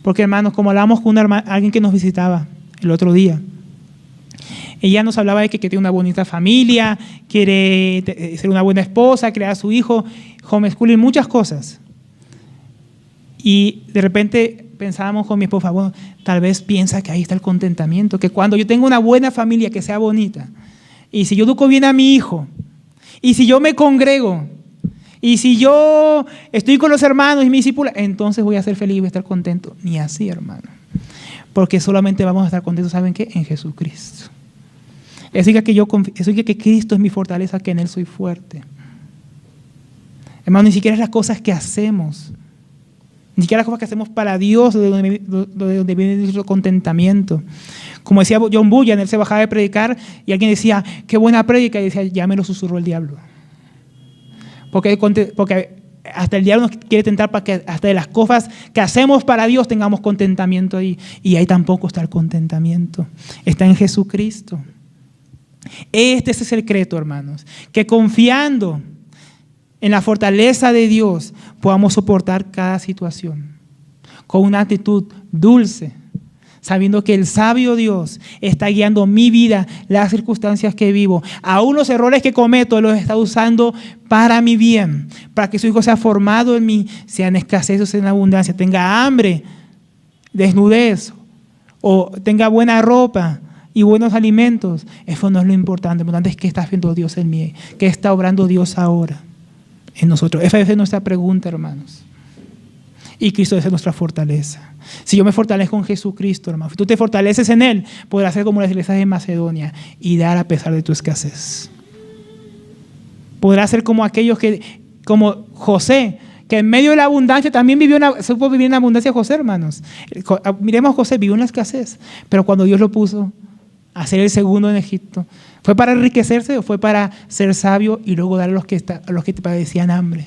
Porque, hermanos, como hablamos con alguien que nos visitaba el otro día, ella nos hablaba de que tiene una bonita familia, quiere ser una buena esposa, crear a su hijo, homeschooling, muchas cosas. Y de repente pensábamos con mi esposa, bueno, tal vez piensa que ahí está el contentamiento, que cuando yo tengo una buena familia que sea bonita, y si yo educo bien a mi hijo, y si yo me congrego, y si yo estoy con los hermanos y mi discípula, entonces voy a ser feliz y voy a estar contento. Ni así, hermano. Porque solamente vamos a estar contentos, ¿saben qué? En Jesucristo. Eso significa que Cristo es mi fortaleza, que en Él soy fuerte. Hermano, ni siquiera es las cosas que hacemos, ni siquiera las cosas que hacemos para Dios, de donde viene nuestro contentamiento. Como decía John Bunyan, él se bajaba de predicar y alguien decía, qué buena prédica, y decía, ya me lo susurró el diablo. Porque hasta el diablo nos quiere tentar para que hasta de las cosas que hacemos para Dios tengamos contentamiento ahí. Y ahí tampoco está el contentamiento. Está en Jesucristo. Este es el secreto, hermanos, que confiando en la fortaleza de Dios podamos soportar cada situación con una actitud dulce, sabiendo que el sabio Dios está guiando mi vida, las circunstancias que vivo, aún los errores que cometo los está usando para mi bien, para que su hijo sea formado en mí, sea en escasez o sea en abundancia, tenga hambre, desnudez o tenga buena ropa y buenos alimentos. Eso no es lo importante es qué está haciendo Dios en mí, qué está obrando Dios ahora en nosotros. Esa es nuestra pregunta, hermanos. Y Cristo es nuestra fortaleza. Si yo me fortalezco en Jesucristo, hermano, si tú te fortaleces en Él, podrás ser como las iglesias de Macedonia y dar a pesar de tu escasez. Podrás ser como aquellos como José, que en medio de la abundancia también supo vivir en abundancia José, hermanos. Miremos a José, vivió en la escasez, pero cuando Dios lo puso a ser el segundo en Egipto, ¿fue para enriquecerse o fue para ser sabio y luego dar a los que padecían hambre?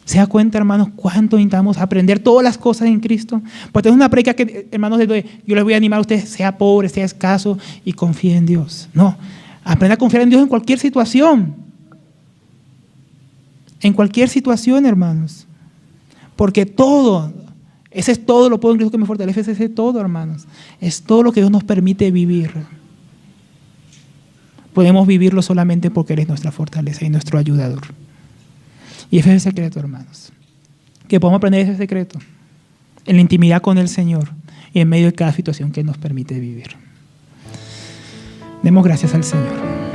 ¿Se da cuenta, hermanos, cuánto necesitamos aprender todas las cosas en Cristo? Pues es una predica que, hermanos, yo les voy a animar a ustedes, sea pobre, sea escaso y confíe en Dios. No, aprenda a confiar en Dios en cualquier situación. En cualquier situación, hermanos. Porque todo, ese es todo lo puedo en Cristo que me fortalece, ese es todo, hermanos. Es todo lo que Dios nos permite vivir. Podemos vivirlo solamente porque Él es nuestra fortaleza y nuestro ayudador. Y ese es el secreto, hermanos. Que podamos aprender ese secreto en la intimidad con el Señor y en medio de cada situación que Él nos permite vivir. Demos gracias al Señor.